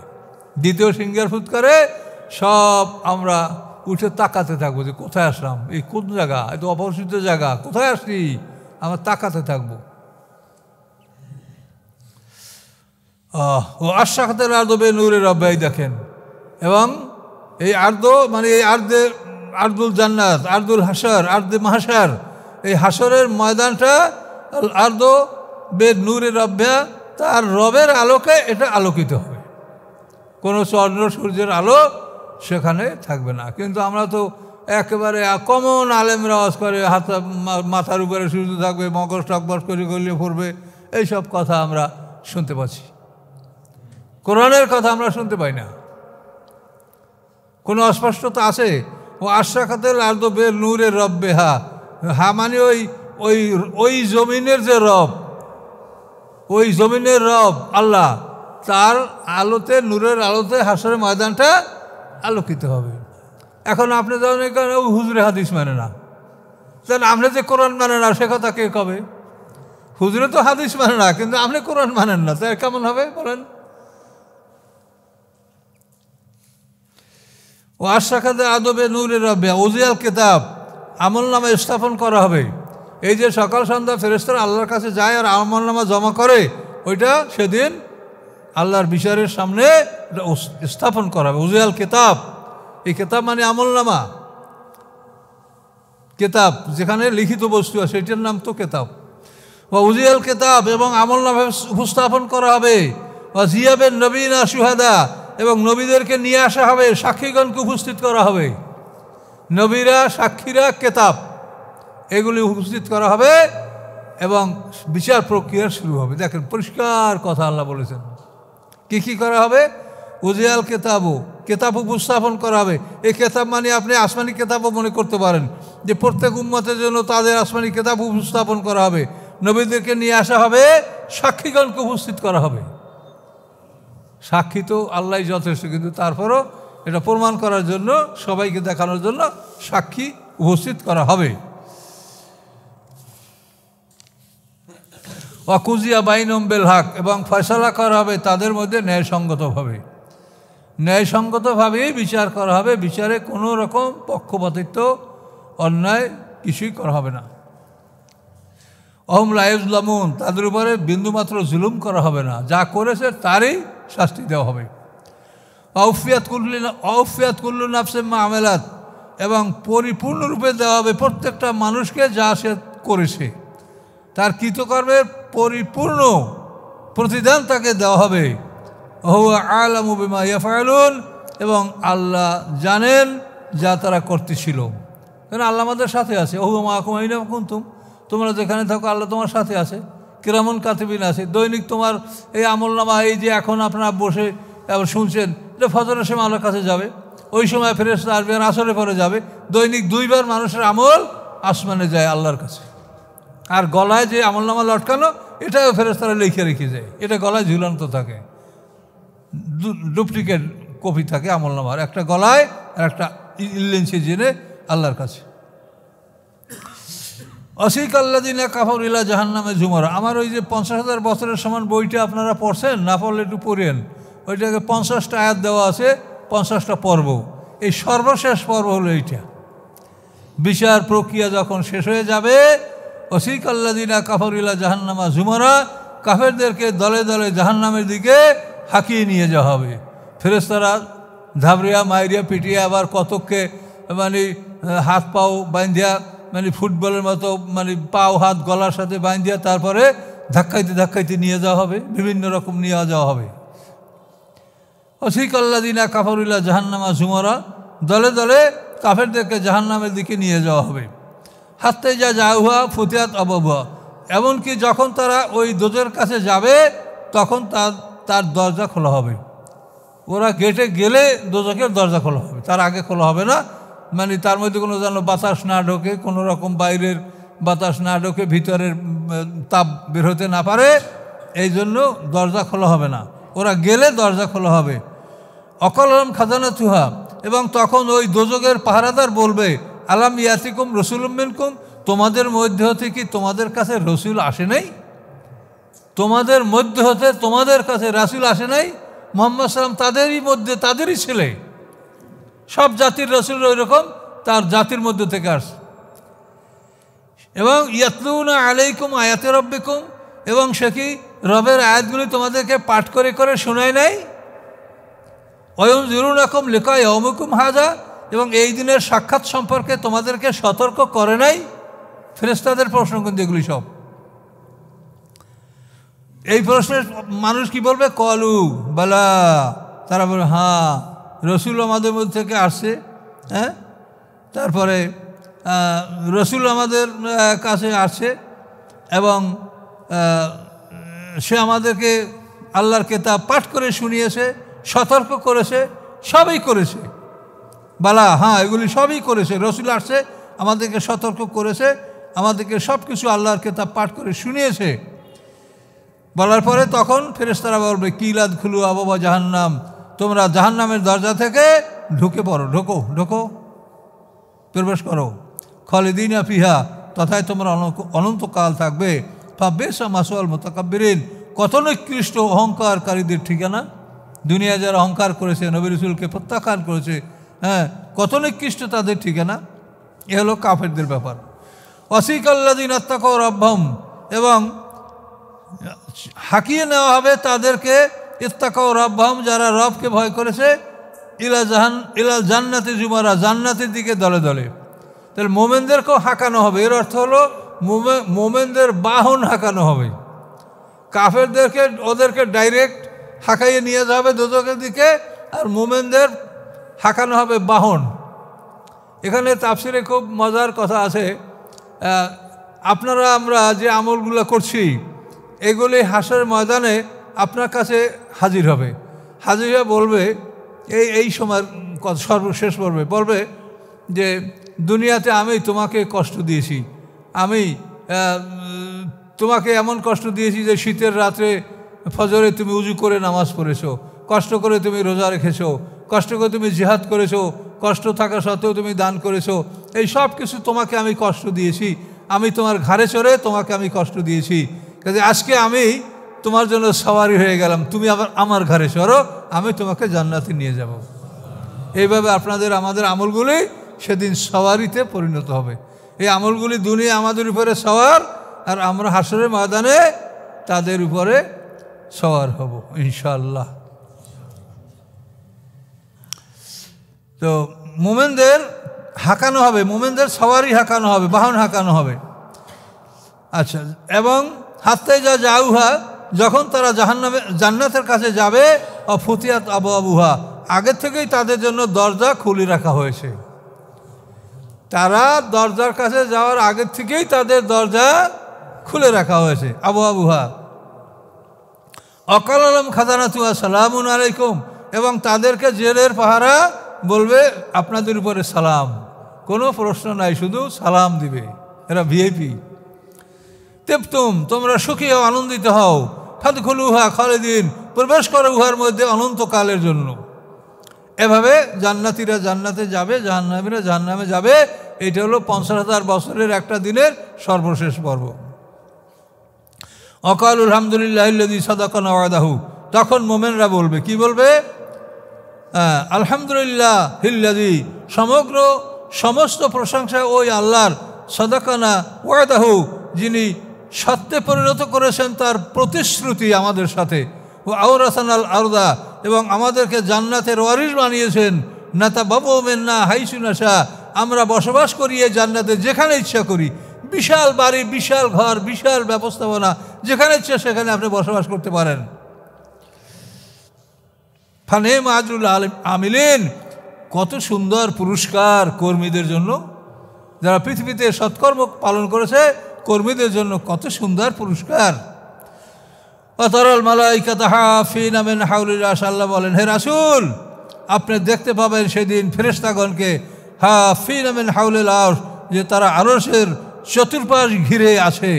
দ্বিতীয় সিংহের ফুৎকারে সব আমরা উঠে তাকাতে থাকবো যে কোথায় আসলাম, এই কোন জায়গা, এত অপরিচিত জায়গা, কোথায় আসছি, আমরা তাকাতে থাকবো। ও আশরাকাতিল আরদু বিনূরি রাব্বিহা, দেখেন। এবং এই আর্দ মানে এই আর্দুল জান্নাত, আর্দুল হাসর, আর্দে মাহশার, এই হাসরের ময়দানটা আর্দ বিনূরি রাব্বিহা, তার রবের আলোকে এটা আলোকিত হবে। কোনো চন্দ্র সূর্যের আলো সেখানে থাকবে না। কিন্তু আমরা তো একেবারে কমন আলেমরা ওয়াজ করে, মাথার উপরে সূর্য থাকবে, মগজ টকবস করে গলিয়ে পড়বে, এইসব কথা আমরা শুনতে পাচ্ছি। কোরআনের কথা আমরা শুনতে পাই না। কোনো অস্পষ্টতা আছে? ও আশরাকাতিল আরদু বিনূরি রাব্বিহা, হা মানে ওই জমিনের যে রব, ওই জমিনের রব আল্লাহ, তার আলোতে, নূরের আলোতে হাসরের ময়দানটা আলোকিত হবে। এখন আপনি যখন এখানে হুজুরে হাদিস মানে না, তাহলে আপনি যে কোরআন মানে না সে কথা কে কবে? হুজুরে তো হাদিস মানে না, কিন্তু আপনি কোরআন মানেন না, তাই কেমন হবে বলেন? ও আশরাকাতিল আরদু বিনূরি রাব্বিহা উযিয়াল কিতাব, আমলনামা স্থাপন করা হবে। এই যে সকাল সন্ধ্যা ফেরেশতারা আল্লাহর কাছে যায় আর আমলনামা জমা করে, ওইটা সেদিন আল্লাহর বিচারের সামনে স্থাপন করা হবে। উযিয়াল কিতাব, এই কিতাব মানে আমলনামা, কিতাব যেখানে লিখিত বস্তু আছে সেটার নাম তো কিতাব। ওয়া উযিয়াল কিতাব, এবং আমলনামা উপস্থাপন করা হবে। ওয়া জিয়াবেন নবীনা শুহাদা, এবং নবীদেরকে নিয়ে আসা হবে, সাক্ষীগণকে উপস্থিত করা হবে। নবীরা, সাক্ষীরা, কিতাব এগুলি উপস্থিত করা হবে এবং বিচার প্রক্রিয়া শুরু হবে। দেখেন পরিষ্কার কথা আল্লাহ বলেছেন। কি কি করা হবে? উযিয়াল কিতাবও, কিতাব উপস্থাপন করা হবে। এই কিতাব মানে আপনি আসমানি কিতাবও মনে করতে পারেন, যে প্রত্যেক উম্মতের জন্য তাদের আসমানি কিতাব উপস্থাপন করা হবে। নবীদেরকে নিয়ে আসা হবে, সাক্ষীগণকে উপস্থিত করা হবে। সাক্ষী তো আল্লাহ যথেষ্ট, কিন্তু তারপরও এটা প্রমাণ করার জন্য, সবাইকে দেখানোর জন্য সাক্ষী উপস্থিত করা হবে। ওয়াকুজিয়া বাইনহুম বিল হক, এবং ফয়সালা করা হবে তাদের মধ্যে ন্যায়সঙ্গতভাবে। ন্যায়সঙ্গতভাবেই বিচার করা হবে। বিচারে কোনো রকম পক্ষপাতিত্ব, অন্যায় কিছুই করা হবে না। ওহুম লা ইউযলামুন, তাদের উপরে বিন্দুমাত্র জুলুম করা হবে না, যা করেছে তারই শাস্তি দেওয়া হবে। ওয়াউফিয়াত কুল্লু নাফসিন মা আমিলাত, এবং পরিপূর্ণরূপে দেওয়া হবে প্রত্যেকটা মানুষকে যা সে করেছে, তার কৃতকর্মের পরিপূর্ণ প্রতিদান তাকে দেওয়া হবে। হুয়া আ'লামু বিমা ইয়াফআলুন, এবং আল্লাহ জানেন যা তারা করতেছিল। কারণ আল্লাহ আমাদের সাথে আছে। হুয়া মাআকুম আইনা মা কুনতুম, তোমরা যেখানে থাকো আল্লাহ তোমার সাথে আছে। কিরামান কাতিবিন আছে। দৈনিক তোমার এই আমলনামা, এই যে এখন আপনারা বসে আবার শুনছেন, এটা ফজরের সময় আল্লাহর কাছে যাবে, ওই সময় ফেরেশতা আসবে, আর আসরের পরে যাবে। দৈনিক 2 বার মানুষের আমল আসমানে যায় আল্লাহর কাছে। আর গলায় যে আমলনামা লটকানো, এটাও ফেরেশতারা লিখে রেখে যায়, এটা গলায় ঝুলন্ত থাকে। ডুপ্লিকেট কপি থাকে আমলনামার, একটা গলায় আর একটা ইল্লেন্সে জেনে আল্লাহর কাছে। অসিক আল্লাযিনা কাফারু ইলা জাহান্নামে যুমারা, আমার ওই যে 50,000 বছরের সমান বইটা আপনারা পড়ছেন, না পড়লে একটু পড়েন। ওইটাকে 50টা আয়াত দেওয়া আছে, 50টা পর্ব। এই সর্বশেষ পর্ব হলো এইটা। বিচার প্রক্রিয়া যখন শেষ হয়ে যাবে, অসিক আল্লাযিনা কাফারু ইলা জাহান্নামা যুমারা, কাফেরদেরকে দলে দলে জাহান্নামের দিকে হাঁকিয়ে নিয়ে যাওয়া হবে। ফেরেশতারা ধাবরিয়া, মাইরিয়া, পিটিয়া, আবার কতককে মানে হাত পাও বাঁধিয়া মানে ফুটবলের মতো মানে পাও হাত গলার সাথে বাঁধিয়া তারপরে ধাক্কাইতে ধাক্কাইতে নিয়ে যাওয়া হবে, বিভিন্ন রকম নিয়ে যাওয়া হবে। অসিকাল্লাদিনা কাফারুল্লাহ জাহান্নামা ঝুমরা, দলে দলে কাফেরদেরকে জাহান্নামের দিকে নিয়ে যাওয়া হবে। হাতে যা যাওয়া ফুতিয়াত আবহাওয়া, এমনকি যখন তারা ওই দোজের কাছে যাবে তখন তার দরজা খোলা হবে। ওরা গেটে গেলে দোজকের দরজা খোলা হবে, তার আগে খোলা হবে না। মানে তার মধ্যে কোনো যেন বাতাস না ঢোকে, কোনো রকম বাইরের বাতাস না ঢোকে, ভিতরের তাপ বের হতে না পারে, এই জন্য দরজা খোলা হবে না। ওরা গেলে দরজা খোলা হবে। অকলম খাজানা তুহা, এবং তখন ওই দোজকের পাহারাদার বলবে, আলাম ইয়াতিকুম রসুলুম মিনকুম, তোমাদের মধ্যে হতে কি তোমাদের কাছে রসুল আসে নাই? তোমাদের মধ্যে হতে তোমাদের কাছে রাসুল আসে নাই? মুহাম্মদ সাল্লাম তাদেরই মধ্যে, তাদেরই ছেলে। সব জাতির রসুল ওই রকম তার জাতির মধ্যে থেকে আসে। এবং ইয়াতলুনা আলাইকুম আয়াতে রব্বিকুম, এবং সে কি রবের আয়াতগুলি তোমাদেরকে পাঠ করে করে শোনায় নাই? ওয়ুনজিরুনাকুম লিকা ইয়াউমিকুম হাযা, এবং এই দিনের সাক্ষাৎ সম্পর্কে তোমাদেরকে সতর্ক করে নাই? ফেরেশতাদের প্রশ্ন কিন্তু এগুলি সব। এই প্রশ্নের মানুষ কি বলবে? কলু বালা, তারা বলবে হ্যাঁ রসুল আমাদের মধ্যে থেকে আসছে। হ্যাঁ, তারপরে রসুল আমাদের কাছে আসছে এবং সে আমাদেরকে আল্লাহর কিতাব পাঠ করে শুনিয়েছে, সতর্ক করেছে, সবই করেছে। বালা, হ্যাঁ এগুলি সবই করেছে। রসুল আসছে, আমাদেরকে সতর্ক করেছে, আমাদেরকে সব কিছু আল্লাহর কিতাব পাঠ করে শুনিয়েছে। বলার পরে তখন ফেরেশতারা বলবে, কিলাদ খুলু আবাবা জাহান্নাম, তোমরা জাহান্নামের দরজা থেকে ঢুকে পড়ো, ঢোকো ঢোকো, প্রবেশ করো। খালিদিনা ফিহা, তথায় তোমরা অনন্তকাল থাকবে। ফাবেসা মাসওয়াল মুতাকাব্বিরিন, কত নিকৃষ্ট অহংকারকারীদের ঠিকানা। দুনিয়া যারা অহংকার করেছে, নবী রাসূলকে প্রত্যাখ্যান করেছে, হ্যাঁ, কত নিকৃষ্ট তাদের ঠিকানা। এ হলো কাফেরদের ব্যাপার। ওয়াসিকাল্লাযিনা তাকাউ রাব্বাহুম, এবং হাঁকিয়ে নেওয়া হবে তাদেরকে, ইত্তাকাউ রাব্বাহুম, যারা রবকে ভয় করেছে, ইলাল জান্নাতি জুমারা, জান্নাতের দিকে দলে দলে। তাহলে মোমেনদেরকেও হাঁকানো হবে। এর অর্থ হলো মোমেনদের বাহন হাঁকানো হবে। কাফেরদেরকে ওদেরকে ডাইরেক্ট হাঁকাইয়ে নিয়ে যাবে দোজখের দিকে, আর মোমেনদের হাঁকানো হবে বাহন। এখানে তাফসিরে খুব মজার কথা আছে। আপনারা আমরা যে আমলগুলো করছি এগুলি হাসরের ময়দানে আপনার কাছে হাজির হবে। হাজির হয়ে বলবে, এই সময় সর্বশেষ বলবে যে দুনিয়াতে আমি তোমাকে কষ্ট দিয়েছি, আমি তোমাকে এমন কষ্ট দিয়েছি যে শীতের রাত্রে ফজরে তুমি উজু করে নামাজ পড়েছো, কষ্ট করে তুমি রোজা রেখেছো, কষ্ট করে তুমি জিহাদ করেছো, কষ্ট থাকা সত্ত্বেও তুমি দান করেছো। এই সব কিছু তোমাকে আমি কষ্ট দিয়েছি, আমি তোমার ঘাড়ে চড়ে তোমাকে আমি কষ্ট দিয়েছি। কাজে আজকে আমি তোমার জন্য সওয়ারি হয়ে গেলাম, তুমি আবার আমার ঘাড়ে চড়ো, আমি তোমাকে জান্নাতে নিয়ে যাব। এইভাবে আমাদের আমলগুলি সেদিন সওয়ারিতে পরিণত হবে। এই আমলগুলি দুনিয়া আমাদের উপরে সওয়ার, আর আমরা হাসরের ময়দানে তাদের উপরে সওয়ার হব ইনশাআল্লাহ। তো মোমেনদের হাঁকানো হবে, মোমেনদের সওয়ারি হাঁকানো হবে, বাহন হাঁকানো হবে। আচ্ছা, এবং হাতে যা যাউহা, যখন তারা জান্নাতের কাছে যাবে, অফুতিয়াত আবওয়াবুহা, আগের থেকেই তাদের জন্য দরজা খুলে রাখা হয়েছে। তারা দরজার কাছে যাওয়ার আগের থেকেই তাদের দরজা খুলে রাখা হয়েছে। আবওয়াবুহা অকাল আলম খাজানাতুহা সালামুন আলাইকুম, এবং তাদেরকে জেলের পাহারা বলবে আপনাদের উপরে সালাম, কোনো প্রশ্ন নাই, শুধু সালাম দিবে। এরা ভিআইপি। তেবতুম, তোমরা সুখী হও, আনন্দিত হও। ফাদখুলুহা খালিদিন, প্রবেশ করো উহার মধ্যে অনন্তকালের জন্য। এভাবে জান্নাতীরা জান্নাতে যাবে, জাহান্নামীরা জাহান্নামে যাবে। এটা হলো 50,000 বছরের একটা দিনের সর্বশেষ পর্ব। অকাল আলহামদুলিল্লাহিল্লাযী সাদাকানা ওয়াদাহু, তখন মোমেনরা বলবে, কি বলবে? আলহামদুলিল্লাহিল্লাযী, সমস্ত প্রশংসা ওই আল্লাহর, সাদাকানা ওয়াদাহু, যিনি সত্যে পরিণত করেছেন তার প্রতিশ্রুতি আমাদের সাথে। ও আওরাসানাল আরদা, এবং আমাদেরকে জান্নাতের ওয়ারিস বানিয়েছেন। নাতাবাবু মিন্না হাইসু নাশা, আমরা বসবাস করি এই জান্নাতে যেখানে ইচ্ছা করি, বিশাল বাড়ি, বিশাল ঘর, বিশাল ব্যবস্থাপনা, যেখানে ইচ্ছা সেখানে আপনি বসবাস করতে পারেন। ফানে মাজরুল আমিলিন, কত সুন্দর পুরস্কার কর্মীদের জন্য, যারা পৃথিবীতে সৎকর্ম পালন করেছে কর্মীদের জন্য কত সুন্দর পুরস্কার। ওয়াতারাল মালাইকাতা হাফিনা মিন হাওলিল আরশ, আল্লাহ বলেন হে রাসূল আপনি দেখতে পাবেন সেদিন ফেরেশতাগণকে হাফিনা মিন হাওলিল আরশ, যে তারা আরশের চতুর্পাশ ঘিরে আছে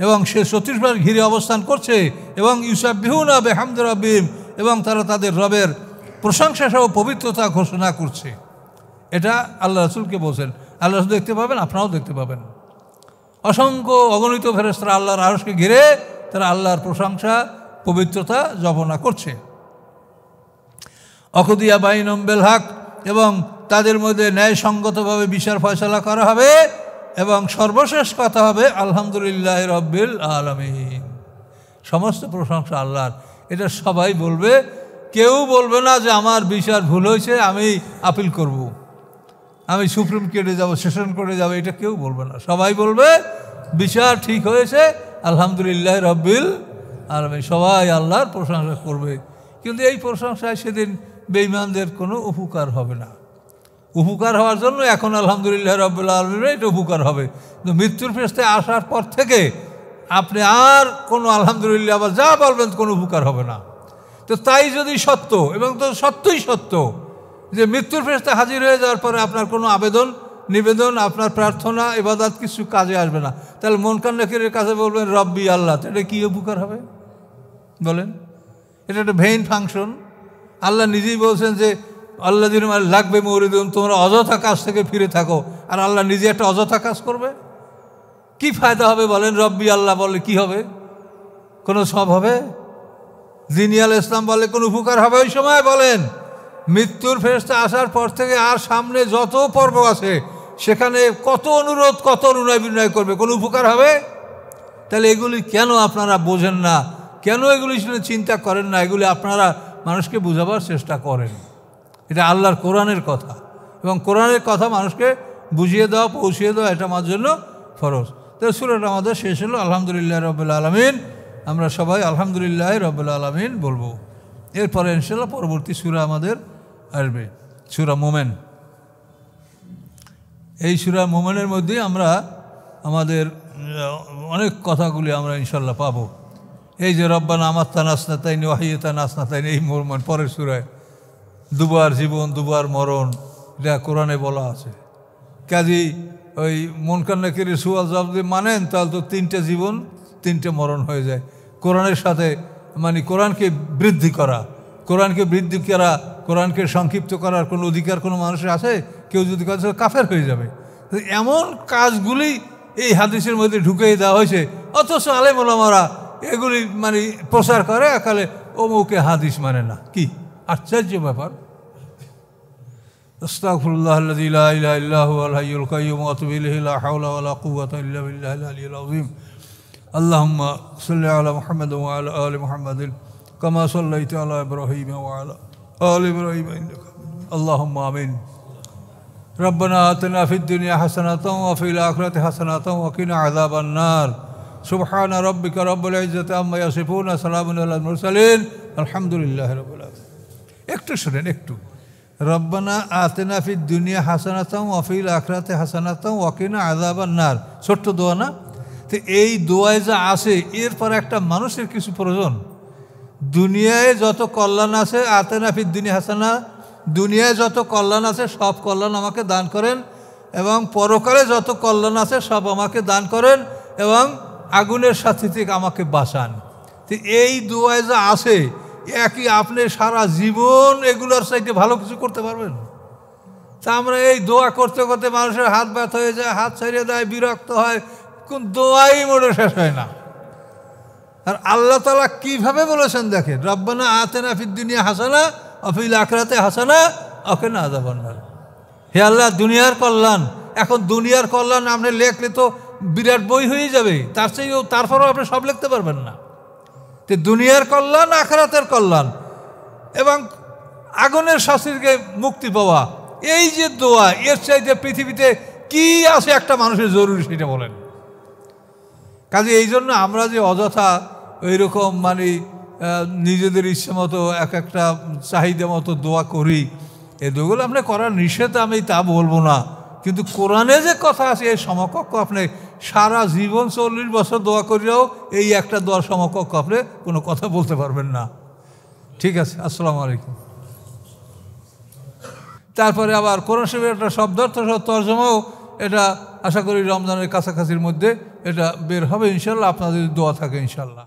এবং সে চতুর্পাশ ঘিরে অবস্থান করছে, এবং ইউসাব্বিহুনা বিহামদি রাব্বিহিম, এবং তারা তাদের রবের প্রশংসা সহ পবিত্রতা ঘোষণা করছে। এটা আল্লাহ রাসূলকে বলছেন। আল্লাহ রাসূল দেখতে পাবেন, আপনারাও দেখতে পাবেন। অসংখ্য অগণিত ফেরেশতারা আল্লাহর আরশকে ঘিরে তারা আল্লাহর প্রশংসা পবিত্রতা জপনা করছে। অকুদিয়া বাইনহুম বিল হক, এবং তাদের মধ্যে ন্যায়সঙ্গতভাবে বিচার ফয়সালা করা হবে, এবং সর্বশেষ কথা হবে আলহামদুলিল্লাহ রাব্বিল আলামিন। সমস্ত প্রশংসা আল্লাহর। এটা সবাই বলবে, কেউ বলবে না যে আমার বিচার ভুল হয়েছে, আমি আপিল করব, আমি সুপ্রিম কোর্টে যাব, সেশন কোর্টে যাব, এটা কেউ বলবে না। সবাই বলবে বিচার ঠিক হয়েছে, আলহামদুলিল্লাহ রাব্বিল আলামিন। সবাই আল্লাহর প্রশংসা করবে। কিন্তু এই প্রশংসায় সেদিন বেঈমানদের কোনো উপকার হবে না। উপকার হওয়ার জন্য এখন আলহামদুলিল্লাহ রাব্বিল আলামিন এটা উপকার হবে, কিন্তু মৃত্যুর ফেরেশতা আসার পর থেকে আপনি আর কোনো আলহামদুলিল্লাহ আবার যা বলবেন কোনো উপকার হবে না। তো তাই যদি সত্য, এবং তো সত্যই সত্য, যে মৃত্যুর ফেরেশতা হাজির হয়ে যাওয়ার পরে আপনার কোনো আবেদন নিবেদন, আপনার প্রার্থনা ইবাদত কিছু কাজে আসবে না, তাহলে মুনকার নাকিরের কাছে বলবেন রব্বি আল্লাহ, এটা কী উপকার হবে বলেন? এটা একটা ভেইন ফাংশন। আল্লাহ নিজেই বলছেন যে আল্লাহ দিন লাগবে মরিদুন, তোমরা অযথা কাজ থেকে ফিরে থাকো, আর আল্লাহ নিজে একটা অযথা কাজ করবে। কি ফায়দা হবে বলেন? রব্বি আল্লাহ বলে কি হবে? কোনো সব হবে? জিনি আল ইসলাম বলে কোনো উপকার হবে ওই সময়? বলেন, মৃত্যুর ফেরেশতা আসার পর থেকে আর সামনে যত পর্ব আছে সেখানে কত অনুরোধ, কত অনুনয় বিনয় করবে, কোনো উপকার হবে? তাহলে এগুলি কেন আপনারা বোঝেন না? কেন এগুলি চিন্তা করেন না? এগুলি আপনারা মানুষকে বোঝাবার চেষ্টা করেন। এটা আল্লাহর কোরআনের কথা, এবং কোরআনের কথা মানুষকে বুঝিয়ে দেওয়া, পৌঁছিয়ে দেওয়া এটা আমার জন্য ফরজ। তো সূরাটা আমাদের শেষ হলো আলহামদুলিল্লাহ রাব্বিল আলামিন। আমরা সবাই আলহামদুলিল্লাহ রাব্বিল আলামিন বলবো। এরপরে ইনশাআল্লাহ পরবর্তী সূরা আমাদের আসবে, সূরা মুমিন। এই সূরা মুমিনের মধ্যেই আমরা আমাদের অনেক কথাগুলি আমরা ইনশাআল্লাহ পাবো। এই যে রব্বানা আমাত্তানা আসনাতাইনি ওয়া আহইয়াতানা আসনাতাইনি, এই মুমিন পরের সূরায় দুবার জীবন দুবার মরণ, এটা কোরআনে বলা আছে। কাজেই ওই মুনকার নাকিরের সুয়াল জবাব যদি মানেন তাহলে তো 3টে জীবন 3টে মরণ হয়ে যায়। কোরআনের সাথে মানে কোরআনকে বৃদ্ধি করা, কোরআনকে বৃদ্ধি করা, কোরআনকে সংক্ষিপ্ত করার কোনো অধিকার কোনো মানুষের আছে? কেউ যদি কাজ কাফের হয়ে যাবে। এমন কাজগুলি এই হাদিসের মধ্যে ঢুকিয়ে দেওয়া হয়েছে, অথচ আলেম ওলামারা এগুলি মানে প্রচার করে, একালে অমুকে হাদিস মানে না। কি আশ্চর্য ব্যাপার! আস্তাগফিরুল্লাহাল্লাযী লা ইলাহা ইল্লা হুয়াল হাইয়ুল কাইয়্যুম ওয়া আতুবু ইলাইহি লা হাওলা ওয়া লা কুওয়াতা ইল্লা বিল্লাহিল আলিয়্যিল আযীম। আল্লাহুম্মা সাল্লি আলা মুহাম্মাদ ওয়া আলা আলি মুহাম্মাদিন কামা সাল্লাইতা আলা ইব্রাহিম ওয়া আলা আলি ইব্রাহিম ইন্নাকা আল্লাহুম্মা আমিন। রব্বানা আতিনা ফিদ দুনিয়া হাসানাতাও ওয়া ফিল আখিরাতি হাসানাতাও ওয়া কিনা আযাবান নার। সুবহানা রাব্বিকা রাব্বিল ইজ্জাতি আম্মা ইয়াসিফুন, সালামুন আলাল মুরসালিন, আলহামদুলিল্লাহি রাব্বিল আলামিন। একটু শুনেন, একটু। রব্বানা আতিনা ফিদ দুনিয়া হাসানাতাও ওয়া ফিল আখিরাতি হাসানাতাও ওয়া কিনা আযাবান নার। ছোট্ট দোয়া না? তো এই দোয়ায় যা আছে, এরপর একটা মানুষের কিছু প্রয়োজন। দুনিয়ায় যত কল্যাণ আছে, আতিনা ফিদ দুনিয়া হাসানা, দুনিয়ায় যত কল্যাণ আছে সব কল্যাণ আমাকে দান করেন, এবং পরকালে যত কল্যাণ আছে সব আমাকে দান করেন, এবং আগুনের সাথে থেকে আমাকে বাঁচান। তো এই দোয়ায় যা আছে, একই আপনি সারা জীবন এগুলোর চাইতে ভালো কিছু করতে পারবেন? তা আমরা এই দোয়া করতে করতে মানুষের হাত ব্যথা হয়ে যায়, হাত ছেড়ে দেয়, বিরক্ত হয়, কোন দোয়াই মোটে শেষ হয় না। আর আল্লাহ তাআলা কীভাবে বলেছেন দেখেন, রব্বানা আতিনা ফিদ দুনিয়া হাসানা ওয়া ফিল আখিরাতি হাসানা ওয়া কিনা আযাবান নার। হে আল্লাহ, দুনিয়ার কল্যাণ, এখন দুনিয়ার কল্যাণ আপনি লেখলে তো বিরাট বই হয়ে যাবে, তারপরেও আপনি সব লিখতে পারবেন না। তো দুনিয়ার কল্যাণ, আখিরাতের কল্যাণ এবং আগুনের শাস্তি থেকে মুক্তি পাওয়া, এই যে দোয়া, এর চাইতে পৃথিবীতে কি আছে একটা মানুষের জরুরি সেটা বলেন। কাজে এই জন্য আমরা যে অযথা ওইরকম মানে নিজেদের ইচ্ছে মতো এক একটা চাহিদা মতো দোয়া করি, এই দোয়াগুলো আপনি করার নিষেধ আমি তা বলবো না, কিন্তু কোরআনে যে কথা আছে এই সমকক্ষ আপনি সারা জীবন 40 বছর দোয়া করিয়াও এই একটা দোয়ার সমকক্ষ আপনি কোনো কথা বলতে পারবেন না। ঠিক আছে, আসসালামু আলাইকুম। তারপরে আবার কোরআন শরীফের একটা শব্দার্থ তর্জমাও এটা আশা করি রমজানের কাছাকাছির মধ্যে এটা বের হবে ইনশাল্লাহ, আপনাদের দোয়া থাকে ইনশাল্লাহ।